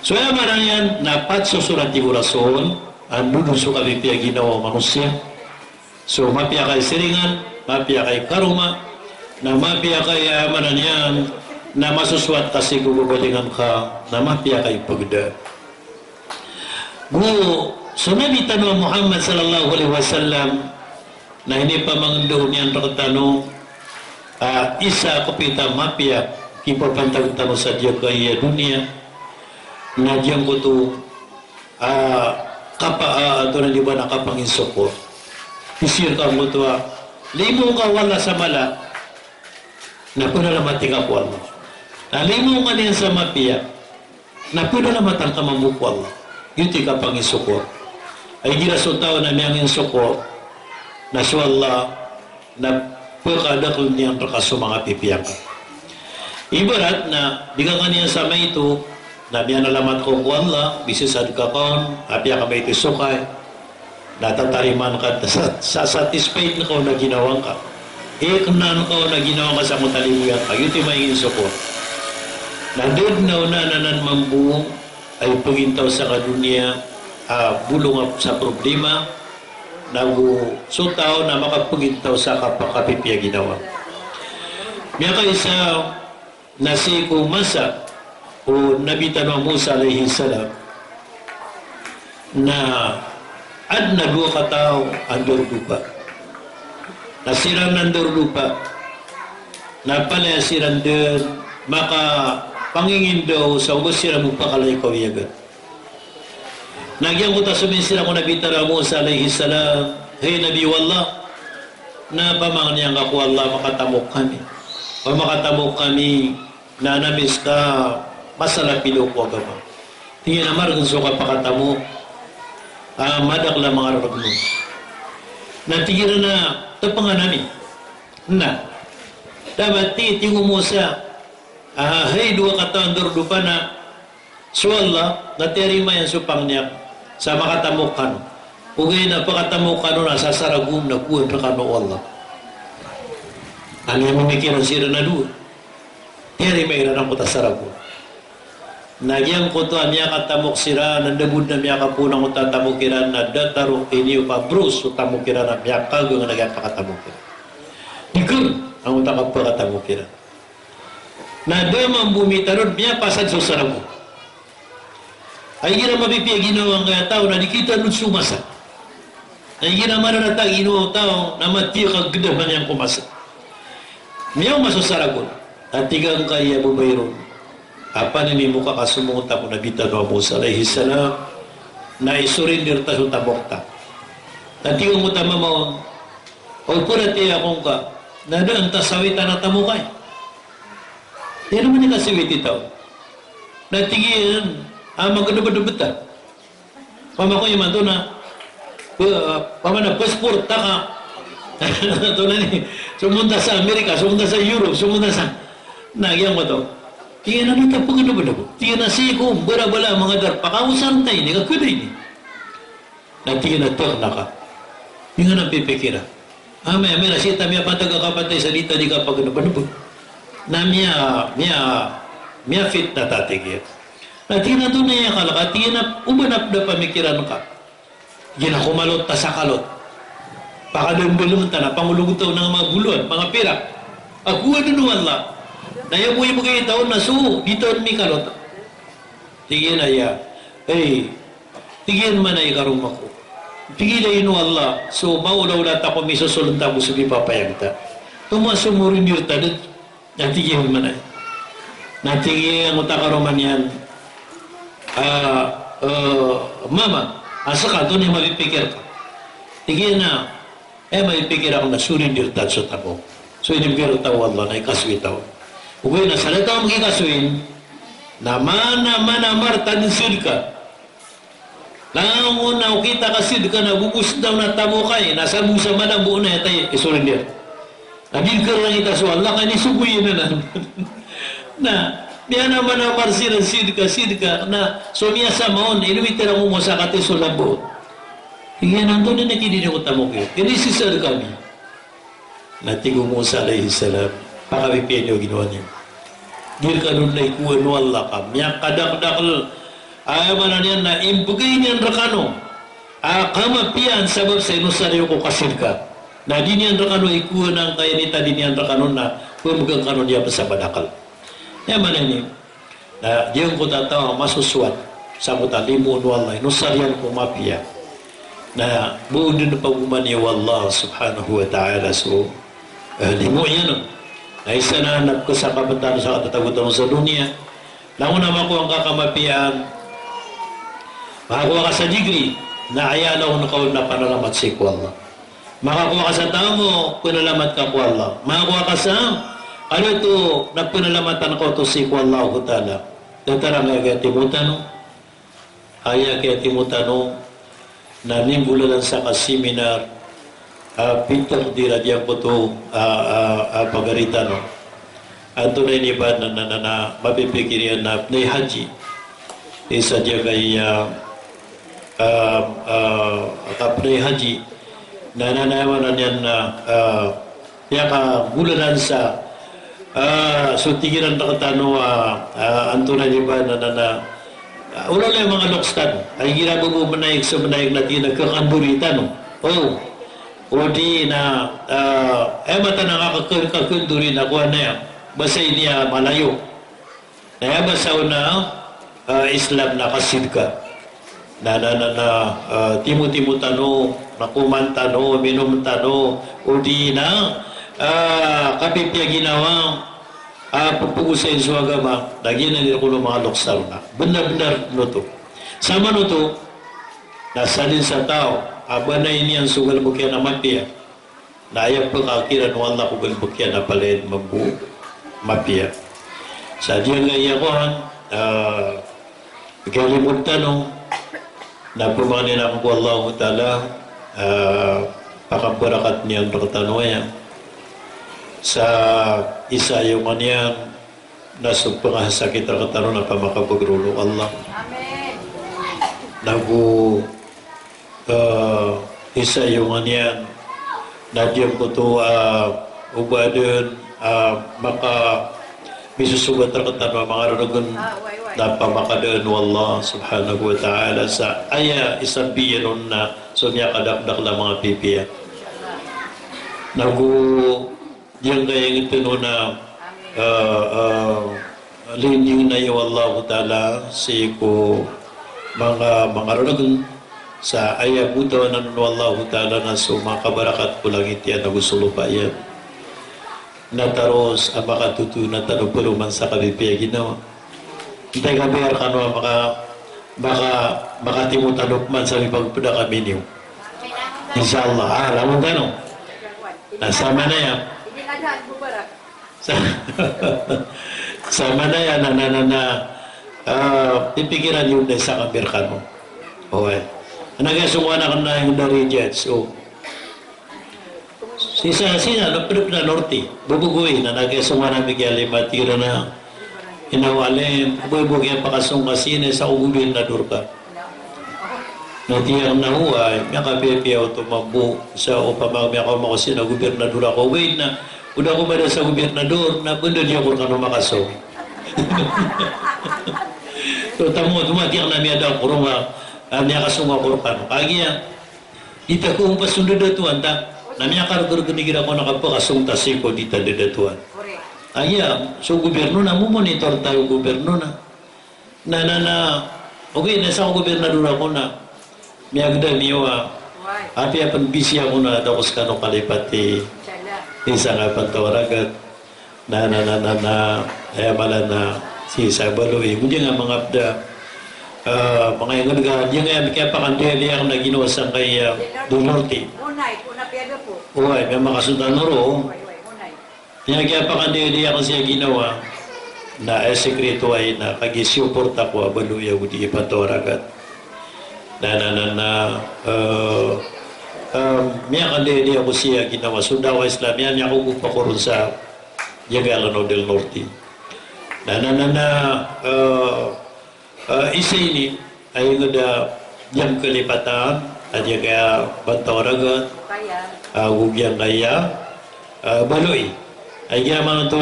So yung marang yan, napat susurat di burason, ang dudun so kami piya ginawa manusia. So mapia kay siringan, mapia kay karuma, na mapia kay amanan yan, na masuswat kasi gugubalingan ka, na mapia kay pagda. So Nabi Tanwa Muhammad sallallahu alaihi wasallam, na hindi pa mangdoon yan tanong, isa kapita mapia, kipapantag-tanong sa diya kaya dunia, na diyan ko to, ito na di ba nakapanginsok ko, isir ka mo to, limo ka wala sa mala, na punalamating ako Allah. Na limo ka niyan sa mapia, na punalamatang ka mamukwa Allah. Yun ti kapanginsok ko. Ay ginasuntaw na niyang insok ko, na siya Allah, na pagkadakol niyang rakaso mga pipiyak. Ibarat na, di ka kaniya sa may ito, na niya nalamat ko ko Allah, bisisad ka kon, apya ka may ito sukay, natatariman ka, satisfied na ko na ginawang ka. Kunan ko na ginawa ka sa mutalimuyan ka, yun ti may insok ko. Nandun na unananan mambuong, ay pagintaw sa kadunya, bulong sa problema, nagusutaw na makapagintaw sa kapakapipya ginawa. May kaisa na si Kumasa o Nabi Tanwa Musa alayhi salam na ad na 2 katao ang durdupa. Nasirang ng durdupa, napalaya sirang din, maka pangingin daw sa ubos sila mo pakalay kawiyagan. Nagyang ko ta suminsira ko Nabi Tara Musa alaihi salam, hey Nabi Wallah, na pamang niyang ako Allah makatamok kami. O makatamok kami na namis ka masalah pilo ko agama. Tingin na marag so ka pakatamok, madakla mga ragno. Natigil na tapangan namin. Na, dapat tingo Musa, hey dua kata andur dupa na, so Allah, naterima yan supang niya, sa makatamukan. Ugay na pakatamukan na sa saragum na kuwan na kano Allah. Ano yung mamikiran sila na doon? Teri may iranang ko ta saragum. Nagyang ko to niya katamok sira, nandabud na miya kapunang ko tatamukiran na dataro iniyo pa brus o tamukiran na miya kago nga nagyang pakatamukiran. Dikul ang utak pakatamukiran. Na damang bumitarod miya pasad sa saragum. Ay gina mapipia ginawa nga tao na di kita nun sumasa. Ay gina mananata ginawa tao na matiyo kagdaman niyang kumasa. Miyaw masasaragon at tigang kaya bumayron. Apa ni muka kasumungot ako na bita no Musa alaihi salam na isurindir ta sa tabokta. At tigang mo tama maon o purati akong ka na doon ta sawita na tamukay. Di naman ni kasiwit ito. Natigin magdubad-dubad ta. Pama ko yung manto na pama na passport ta ka. Ito na ni sumunta sa Amerika, sumunta sa Europe, sumunta sa nagyang mo to. Tiyan na nita pagdubad-dubad. Tiyan na siya bara-bala mga dar. Pakausan tayo, ni kakuday ni. Natiyan na terna ka. Yung nga napipikira. May nasita miya patagakapatay sa dita di ka pagdubad-dubad. Na miya fit na tatigyan. Natin na doon na yung kalaka, tiyan na umanap na pamikiran ka. Yan na kumalot ta sa kalot. Pakadambal ta na, pangulugutaw ng mga buluan, mga pira. Ako ano wala. Nayabuhay mo kayo taon na so, dito mi kalot. Tigyan na ya. Tigyan man ay karong ako. Tigyan na ino Allah. So, maulaw-ulat ako, may susulunta ko sa papayagta. Tumasumurin yun ta, natigyan man ay. Natigyan mo ta karoman yan. Mama, asa ka, doon yung mapipikir ka. Tigyan na, mapipikir ako na surindir ta sa tabo. So, inimikir tawo Allah na ikaswi tawo. Ugay na, salita mo kikaswin, naman marta din sirka. Langon na kita ka sirka na bubus daw na tamo kay, nasa busa man ang buo na yatay, isurindir. Naging ka lang ita so Allah, kaya nisubuyin na na. Na, Diyan naman ang marsiran sidka na sumiya sa maon, inumitira mo mo sa katiso labo. Hingga nandun na nakidin ko tamok yun. Kinisisar kami. Natigo Musa alaihi salam, pakapipian yung ginawa niya. Dil ka nun na ikuwan no Allah ka. Miyak kadakdakal, ayaw man niyan na imbugay niyan rakano. Kamapian sabab sa inusaryo ko kasil ka. Na di niyan rakano ikuwan ang kaya nita di niyan rakano na pumugang kanon niya pa sa badakal. Yan man ini, na diyan ko tatawa masuswat sa muta limun wallahi nusaryan ko mapia na buo din na pagumani wallah subhanahu wa ta'ala so limo yan na isa na hanap ko sa kabantaan sa katatagutan sa dunia na una ko ang kakamapian makakuha ka sa degree na ayalaw na kaul na panalamat si Allah makakuha ka sa tamo panalamat ka ko Allah makakuha ka sa ano ito, nagpinalamatan ko ito si Allah Ta'ala. Datarang kaya Timotano, kaya Timotano, na nimbulalan sa kasiminar, Peter diradyan ko ito, pagaritan. At ito na iniba na mapipikirian na haji. Isa diya kay kapnay haji, na nanayaman na niyan na bulalan sa so tigiran na katano antunan niyo ba na wala lang mga lokstan ay ginagawa mo manayag sa manayag natin nagkakandurita no o di na mata nakakakunduri na kuha na yan basta niya malayo na basa na Islam na kasidka na timo-timo tano na kumantano minumtano o di na kapipya ginawa pupugusin sa agama lagi na nila ko ng mga loksal na benar-benar no to sama no to nasa din sa tao, aba na ini ang sugal bukyan na mapia. Nayang pagkakiran wala kugal bukyan na palid mabu mapia. Sa diyan nga iyakuhan, kalimutan nung na pumanin ako ko Allah Ta'ala pakabarakat niyan bertanwaya sa isa yung kanyan nasa pangasakit na kataro na pamakapagrulo Allah. Amen. Nagu isa yung kanyan na diyan ko to ubadun maka misusugat na kataro mga rarugan na pamakadaan wallah subhanahu wa ta'ala sa aya isang biyanon na so niya kadakdak lang mga pipiya. Nagu diyan kaya ito no na linyong na iyo Allah ta'ala si ko mga rarugan sa aya buto na Allah ta'ala na so mga kabarakat ko lang itiyan na gusto lupa yan. Nataros ang makatutunan tanong puluman sa kabipiya ginawa. Hintay ka bayar ka no, makatimutanok man sa pagpuda kami niyo. Inshallah. Alam mo tanong? Nasama na yan. Hindi nadahan po ba? Sama na yan pipikiran yun din sa kabir ka no. Okay. Nagasuwa na ka na yung dari jets. So, sina napirip na norte. Bubuguin na nagasuwa na bigyan matira na inawalim, buibugyan pakasong kasine sa gobernador ka. Natiyang na huway, may kapiyaw tumambu sa upamang may ako makasin na gobernador ako. Wait na, una ko ba sa gobernador, napunod niya ko kano makasong. So, tamo, tumatiyang na miya daw, kurong miya kasong ako kano. Kaya, ita ko umpas sundod datuan, na miya karagurgunigira ko nakapakasong tasiko dita datuan. Aya, so gobyerno na mo monitor tayo gobyerno na. Okay, nasa ako gobernador ako na. Miyagda niyo api apan busy ako na daw sa kano kalipati. Isa nga pantawaragat. Ay mala na si Sabaloy. Mudi nga mga abda. Mga yung nagagad. Yung nga, kaya pakandeli ang naginawasan kay Dunorte. Unay, una pedo po. Uy, may makasundan na ro. Kaya pakandili ako siya ginawa na sekreto ay na kagisuporta ko abaluya udi ipatoragat miya kandili ako siya ginawa Sundawa Islam yan niya ako kupakoron sa Yagalano del Norte isa ini ay nga yang kalipatan at yaga bantoragat hugyang kaya baloy ay yaman ito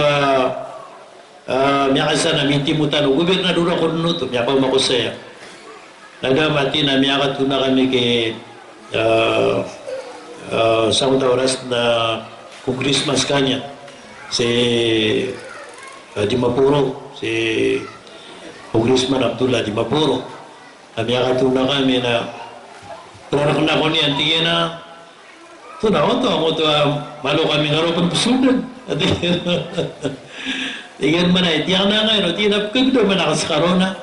miyakasa na mintimutan o gobernador ako nuto miyapang makusaya nagamati na miyakat ko na kami kay sa oras na kung Christmas kanya si Dimapuro si Congressman Abdullah Dimapuro miyakat ko na kami na peranak na ko niyan tingin na ito na ako ito malo kami nga rin pasunan tingnan mo na, tiyak na ngayon, tinap ko ito man ako sa karona.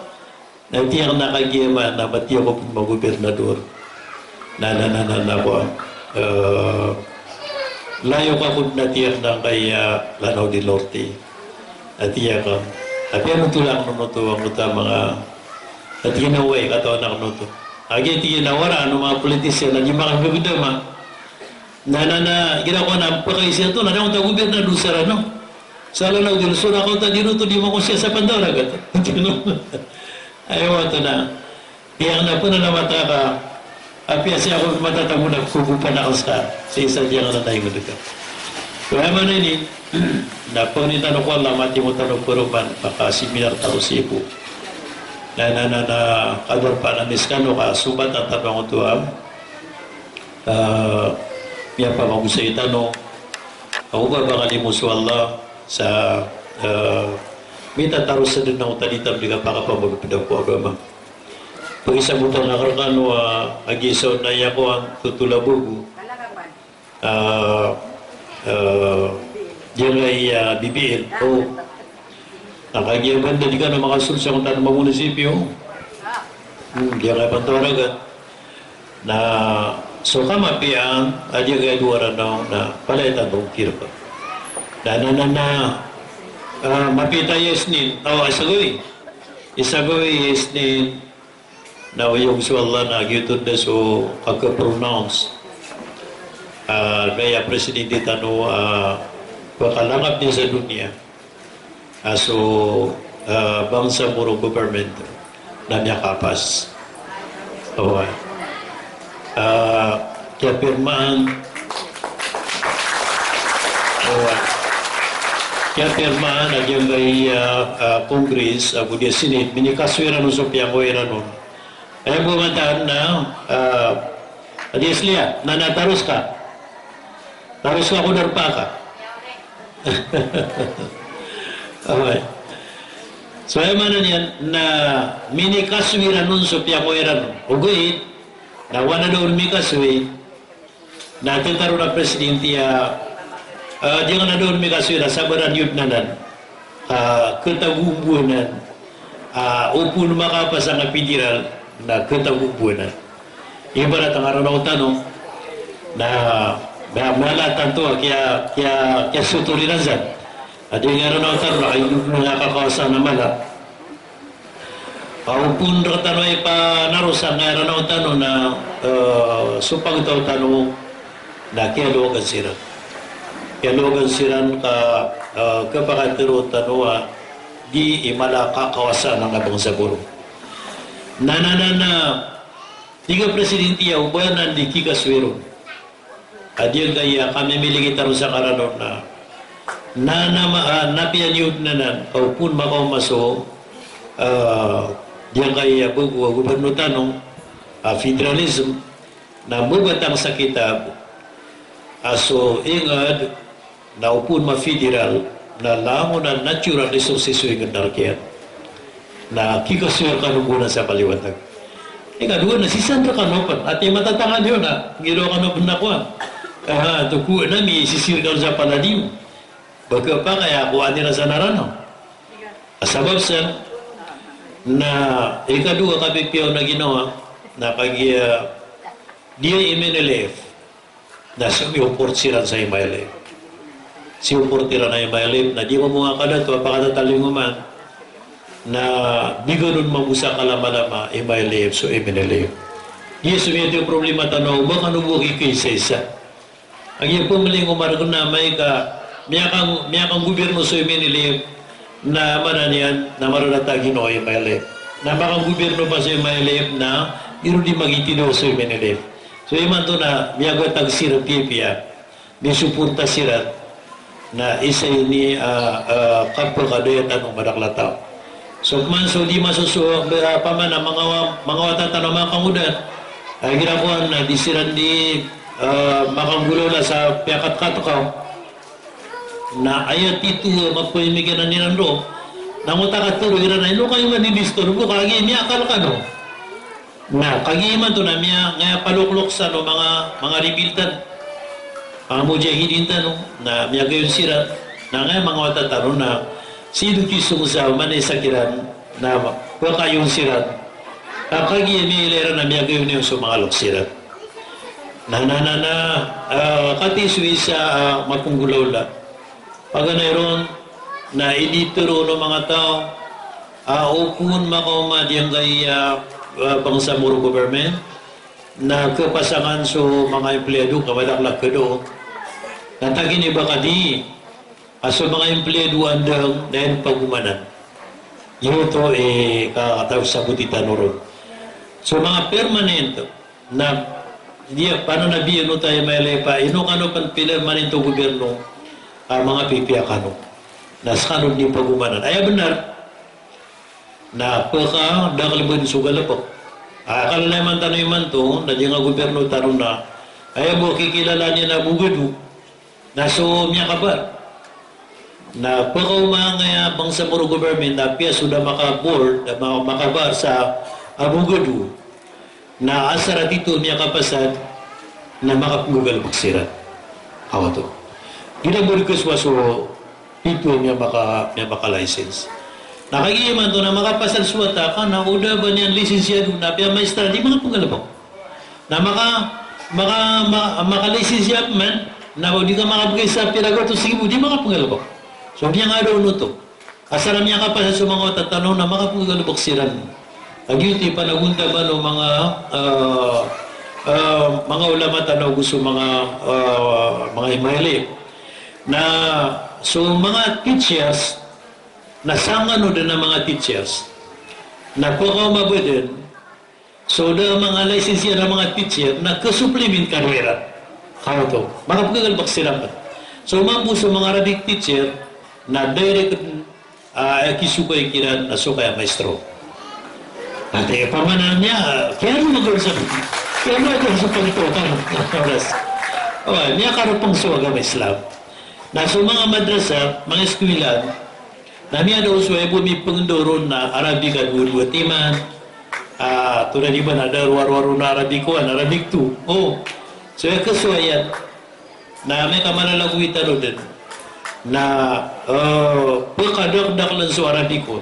Tiyak na kagiyama na matiyak ko mag-gobernador. Ko. Layo ka kung natiyak na kay Lanao del Norte. Natiyak ka. Tapi ano tulak no to ang uta mga at ginaway katawan na no to. Agi tinawara ano mga politisyan na di makakagudama. Ginawa na pagkaisya ito, nadang ito gobernador sa Rano. Sa Lanao del Sur, ako ito dito, di mo ko siya sa Pandaragat. Ayaw ito na. Tiyak na po na namata ka. Apya siya ako matatamo na kukupan ako sa isa diya nga na tayo mo dito. Kaya man ini, napunita ko Allah, mati mo tanong puruman, baka similar tao sipo. Kador pa na miskano ka, subat ang tanong ito miya pa magusay tanong ako ba kalimuso Allah sa may tataros sa din ng utalitam di ka pakapamagpidaw ko agama pag isang butang nakarkano agisaw na iya ko ang tutulabugo diyan ay BBL o nakagiyang banda di ka na makasulsa kung tanong mga munisipyo diyan ay Pantawaragat na so kamapian aja gaya dua ranau na palitan dong kirpa dan mapita yesnin isagoy yesnin na yung suwala na gitu na so kaka-pronounce gaya presidente tano pakalangap niya sa dunia so bangsa muro government na niya kapas kaya pirmaan na diyang kay Congress ako dia Senate minikaswira nun so piyangwira nun ay bumataan na adiyas liya na nataros ka kunarpa ka okay. So ay manan yan na minikaswira nun so piyangwira nun ugoy na wala doon mikaswi na tentaro na presidente di nga na doon mikaswi na sabaran yun nanan ketagubuanan upo na makapasa nga federal na ketagubuanan ibarat ang araw tanong na malatan to kaya sutulinan dyan di nga araw tanong na kayo nakakawasan na malak Paupun ratano ay panarusan nga araw tanong na supang ito tanong na kialogan siran. Kialogan siran kapakatiro tanong di imala kakawasan ng abang saburo. Tiga presidente ya ubanan di kikaswiro. Adiyan kaya kami miliki tanong sa karanon na napian yun nanan paupun makaw maso diyan kay gubernur tanong federalism na bubatang sa kitab aso ingad na upun ma-federal na lamo na natural resources yung narkiyan na kikaswir kanubunan sa kaliwatag ikaduan na si Sandra Kanopan at yung matatangan yun ginawa Kanopan na kuhan tukuan na may sisirgal sa paladim baga pa kaya kuhan nila sa naranaw asabab sa na ikadua kapipiyaw na ginawa na dia MNLF na sumuport siran sa MNLF sumuport tira na MNLF na di mo mga kadato apakatatalinguman na di ganun mabusa kalama-lama MNLF so MNLF di sumiyento yung problema tanaw baka nubuki kay isa ang yung pumaling umarag na may miyakang gobyerno sa MNLF na mananian na maranatagin o MLF na makang gobyerno pa sa MLF na iro di magitino sa MLF so iman to na miyagatag sirat pipia may suporta sirat na isa ni kapagkadoyat anong madaklataw so man so di masusuwa paman na mga watatan na mga kangudan ay ginakuhan na di sirat di makanggulo na sa piyakat-katukaw na ayat itu magpahimigan na ninando nanguta ka turo ira na ino kayo maninistoro kagi niya akal ka no na kagi man to na miya ngaya paluklok sa no mga rebiltan mga mujahidin ta no na miya gayon sira na ngaya mga watataro na sino kisong sa manay sakiran na wakayong sirat kagi miya ilera na miya gayon yung sumangalok sirat na katiswi sa mapunggulaw la pag mayroon na idituro ng mga tao upun makauma diyang kay Bangsamoro government na kapasangan so mga empleyado kamadaklak ka doon natagin iba ka di aso mga empleyado andang dahil pagumanan yun ito kakatawag sa butitan ron so mga permanent na paano nabiyan no tayo may lepa ino kano pan permanento gobyerno mga pipiakano na sa kanod ni pagumanan ay benar na pagka dakalibod sugal po kalala man tanong man to na di nga gobyerno tanong na ay mo kikilala niya na bugado na so miya kabar na pagka umangaya Bangsamoro government na piya sudah makaboard makabar sa bugado na asara dito miya kapasad na makapugal paksirat awa to ginaburi ko so ito niya maka-license. Nakagiman to na makapasal suwata ka na uda ba niyan lisensyado na piya maestra di mga pagalabaw. na makalisensya man na di ka makabigay sa pirago to sige mo di makapangalabok. So niya nga daw to. Asaram niya ka pa sa mga tatanong na makapangalabok siran. Ang yun panagunta ba no mga ulama tanaw gusto mga imahili na so mga teachers nasangano din ng mga teachers na kukamabudin so da mga lisensya ng mga teacher na kasupplement karwera kaya to mga pagkagalbak sila so mampu sa mga Arabic teacher na direct kisukay kiran na so kaya maestro at pamanan niya kaya mo nag-uusap kaya mo nag-uusap pagtutan oras niya karupang suwaga may Islam na sa mga madrasa mga eskwilan nami ada usway bumi pengdoron na Arabic at Urwatiman tulad di ba ada ruar-ruar na Arabiko Arabic tu so yung kasuayan na may kamalalaguitan o din na pagkadakdak lang sa Arabiko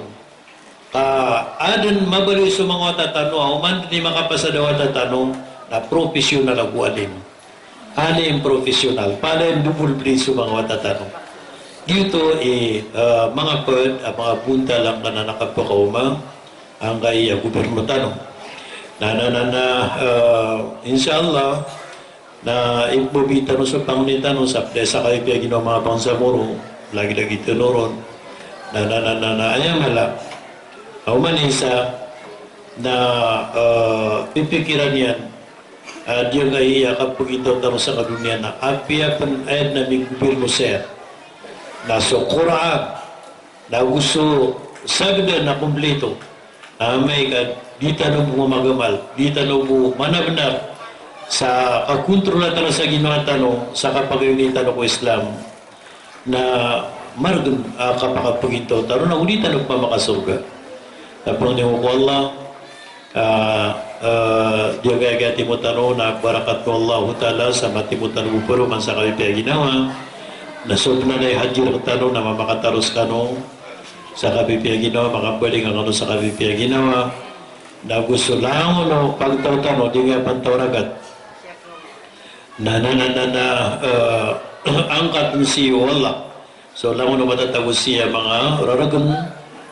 adan mabaloy sa mga tatanong man di makapasadawa tatanong na profesional ang alim alim profesional pala yung double place sa mga tatanong dito mga mga punta lang na nakapakauma ang kaya gobyerno tanong inshallah na impubita no sa pangunita no sa sa kayo kaya ginawa mga pangsamuro lagi-lagi tinuron ayang hala umanisa na pipikiran yan diya kaya kapag ito tanong sa kadunia na apiapan ayat na may gobyerno sir na so Quran na gusto sagda na kumpleto may di tanong mo magamal di tanong mo manabnar sa kakontrola tala sa ginawa tanong sa kapag-iunitan ko Islam na margan kapag ito tanong na ulitan ko pa makasurga tapos niyo ko Allah dia gagati mo tanong na barakat ko Allah ta'ala sa mati mo tanong pero man sa kaya ginawa na sobra na hajir ko tanong na mamakataros ka no sa kapipia ginawa makabaling ang ano sa kapipia ginawa na gusto lang no pagtaw-tanong di nga pantawragat angkat si Allah so lang no matatagos siya mga raragan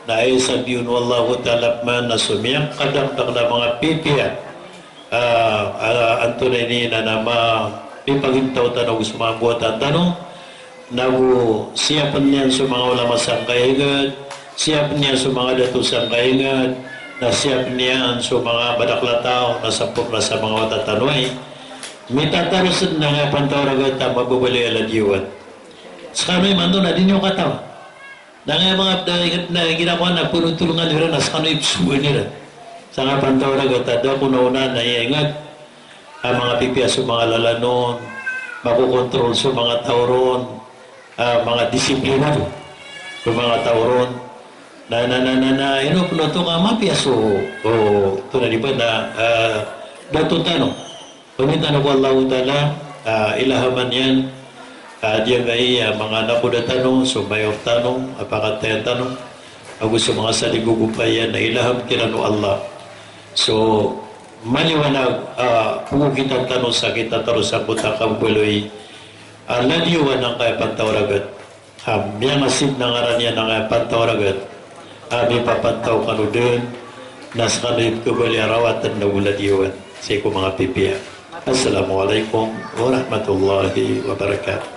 na ay sabihin wallahu ta'ala man na sumiyak kadakdak na mga pipia antunay ni na pipagintaw tanong gusto mga buwatan tanong nabu siyapan niyan sa mga ulama sang kaingad siyapan niyan sa mga datusang kaingad na siyapan niyan sa mga badaklataw na sampok na sa mga watatanway may tatarosan na nga pantawaragat na mabubali aladiwan sa kano'y mando na din yung kataw na nga mga na ginagawa na punong-tulungan nila na sa kano'y psuwan nila sa nga pantawaragat at daw kunauna na iingat ang mga pipiya sa mga lalanon makukontrol sa mga tauron mga disiplinado sa mga tauron ino puno ito ka mapiaso ito na di ba na datong tanong pamintanong ko Allah Ta'ala ilahaman yan diyan kay mga nakuda tanong sumayaw tanong apakatayan tanong gusto mga saligugupayan na ilaham kirano Allah so maliwanag kung kita tanong sa kita taro sa kutakang buloy ladiwan ng kaya pantawaragat yang asib ng aran yan ng kaya pantawaragat may papantaw kano din nas kanib kubali arawatan na uladiwan sa ko mga pipiya. Assalamualaikum warahmatullahi wabarakatuh.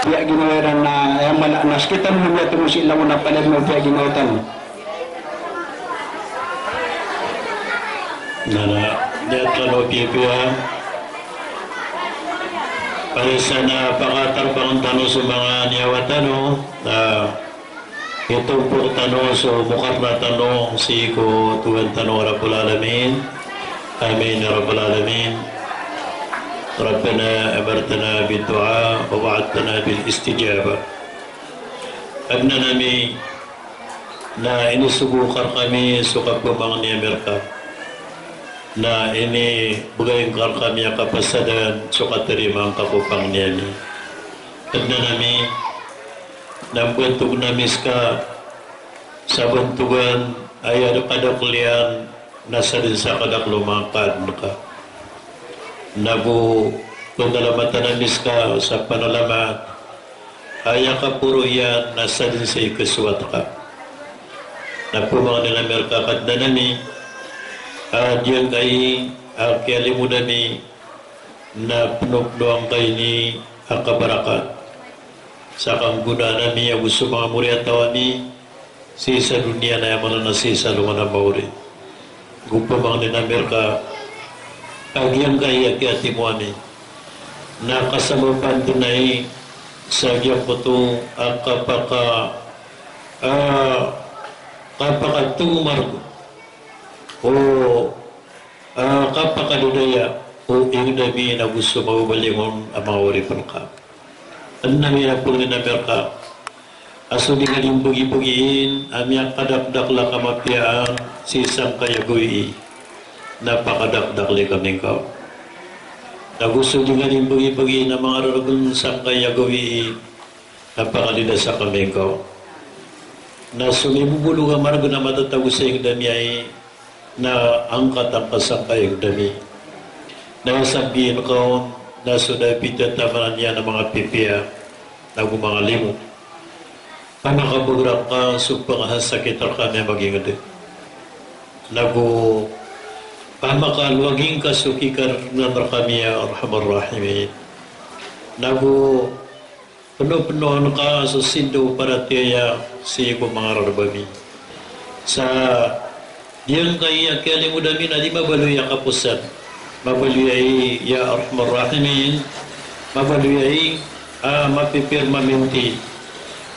Pihak ginawaran na yang nas kita mo terus ilaw na palag mo pihak ginawatan. Dia kalau pipiya para sana pakatarpang tanong sa mga niyawatano itong po tanong so bukar na tanong si ko tuwan tanong Rabbul Alamin amin ya Rabbul Alamin Rabbana amartana bid-du'a wa wa'adtana bil-istijabah abna nami na inisubukar kami sukap kumang ni Amerika na ini bagaimana kar kami kapasadan sukat terima ang kapupang niya at na nami na bantug namis ka sa bantugan ay ada kulian nasa din sa kadaklumakan ka. Nabu, kung nalamatanamis ka sa panalamat, kaya ka puro yan, nasa din sa ikaswat ka. Napumang nilamer ka kadnanami, at yan kay kialimudami na pinupluang kay ni akabarakat. Sa kangguna nami, gusto mga muriatawa ni, si sa dunia na yaman na si sa luman na mauri. Gupamang nilamer ka, agyang kay ati mo ani, nakasama pandunay sa agyang puto kapakatungumargo o kapakadudaya o ingdami na gusto maubalingon ang mga waripan ka. Ano namin na po ninamer ka? Aso di nga yung bugi-bugiin, amyang kadakdak lang kamapiyaan, sisang kayagui, napakadakdak lang kami ka. Na gusto di nga yung bugi-bugiin na mga raragun sang kayagui, napakalida sa kami ka. Na sumibubulong ang margo na matatagos sa ingdami ay na angkat ang kasangkayang dami. Na sabihin ko, na sudapitan tamanan niya ng mga pipiya na mga limo. Panakabugrang ka, supangahasakit ang kami maging adi. Nago, pamakalwaging kasukikar na kami arhamar rahimin. Nago, penuh-penuhan ka sa sindo para tiya si mga rarbami. Sa diyang kaya kialimudami na di mabaluy ang kapusan. Mabaluyay ya arhamar rahimin, mabaluyay mapipirma minti.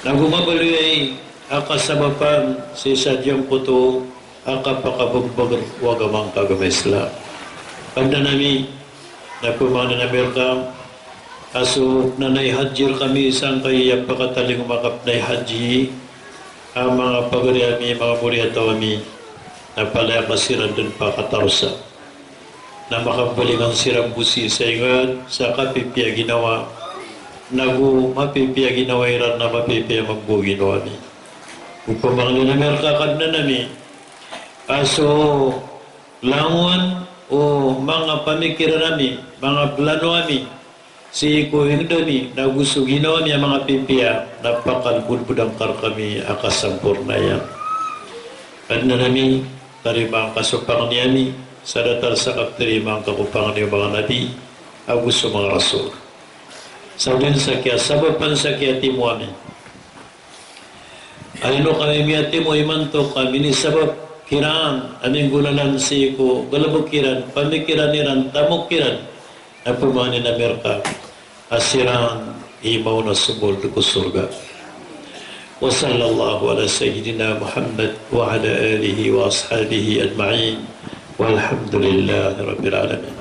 Nagumabaluyay akasabapan si sadyang puto akapakabugbag wagamang kagamesla. Pagda nami na pumana na berkam aso nanay hajir kami isang kaya pakataling umakap na haji ang mga pagariami mga muriatawami na palaya kasiran dun pa katarsa na makabaling ang sirang busi sa ingat sa kapipya ginawa nagu mapipya ginawa iran na mapipya magbo ginawa ni upamang ninamer kakad na nami aso langon o mga pamikiran nami mga plano nami si kuhing dami na gusto ginawa niya mga pipya napakalbudbudang kar kami akasampurna yan kad na nami tarimang kasupang niyami sa datar sa kapterima ang kakupangan ng mga nabi agus sa mga rasul. Sa din sa kya, sabapan sa kya timo amin. Alino kami miya timo imanto kami ni sabab kiraan aming gunalan si ko galabukiran, pamikiran niran, tamukiran na pumani na merka asiran imaw na sumul ko surga. Wa sallallahu ala sayyidina Muhammad wa ala alihi wa ashabihi ajma'in. والحمد لله رب العالمين.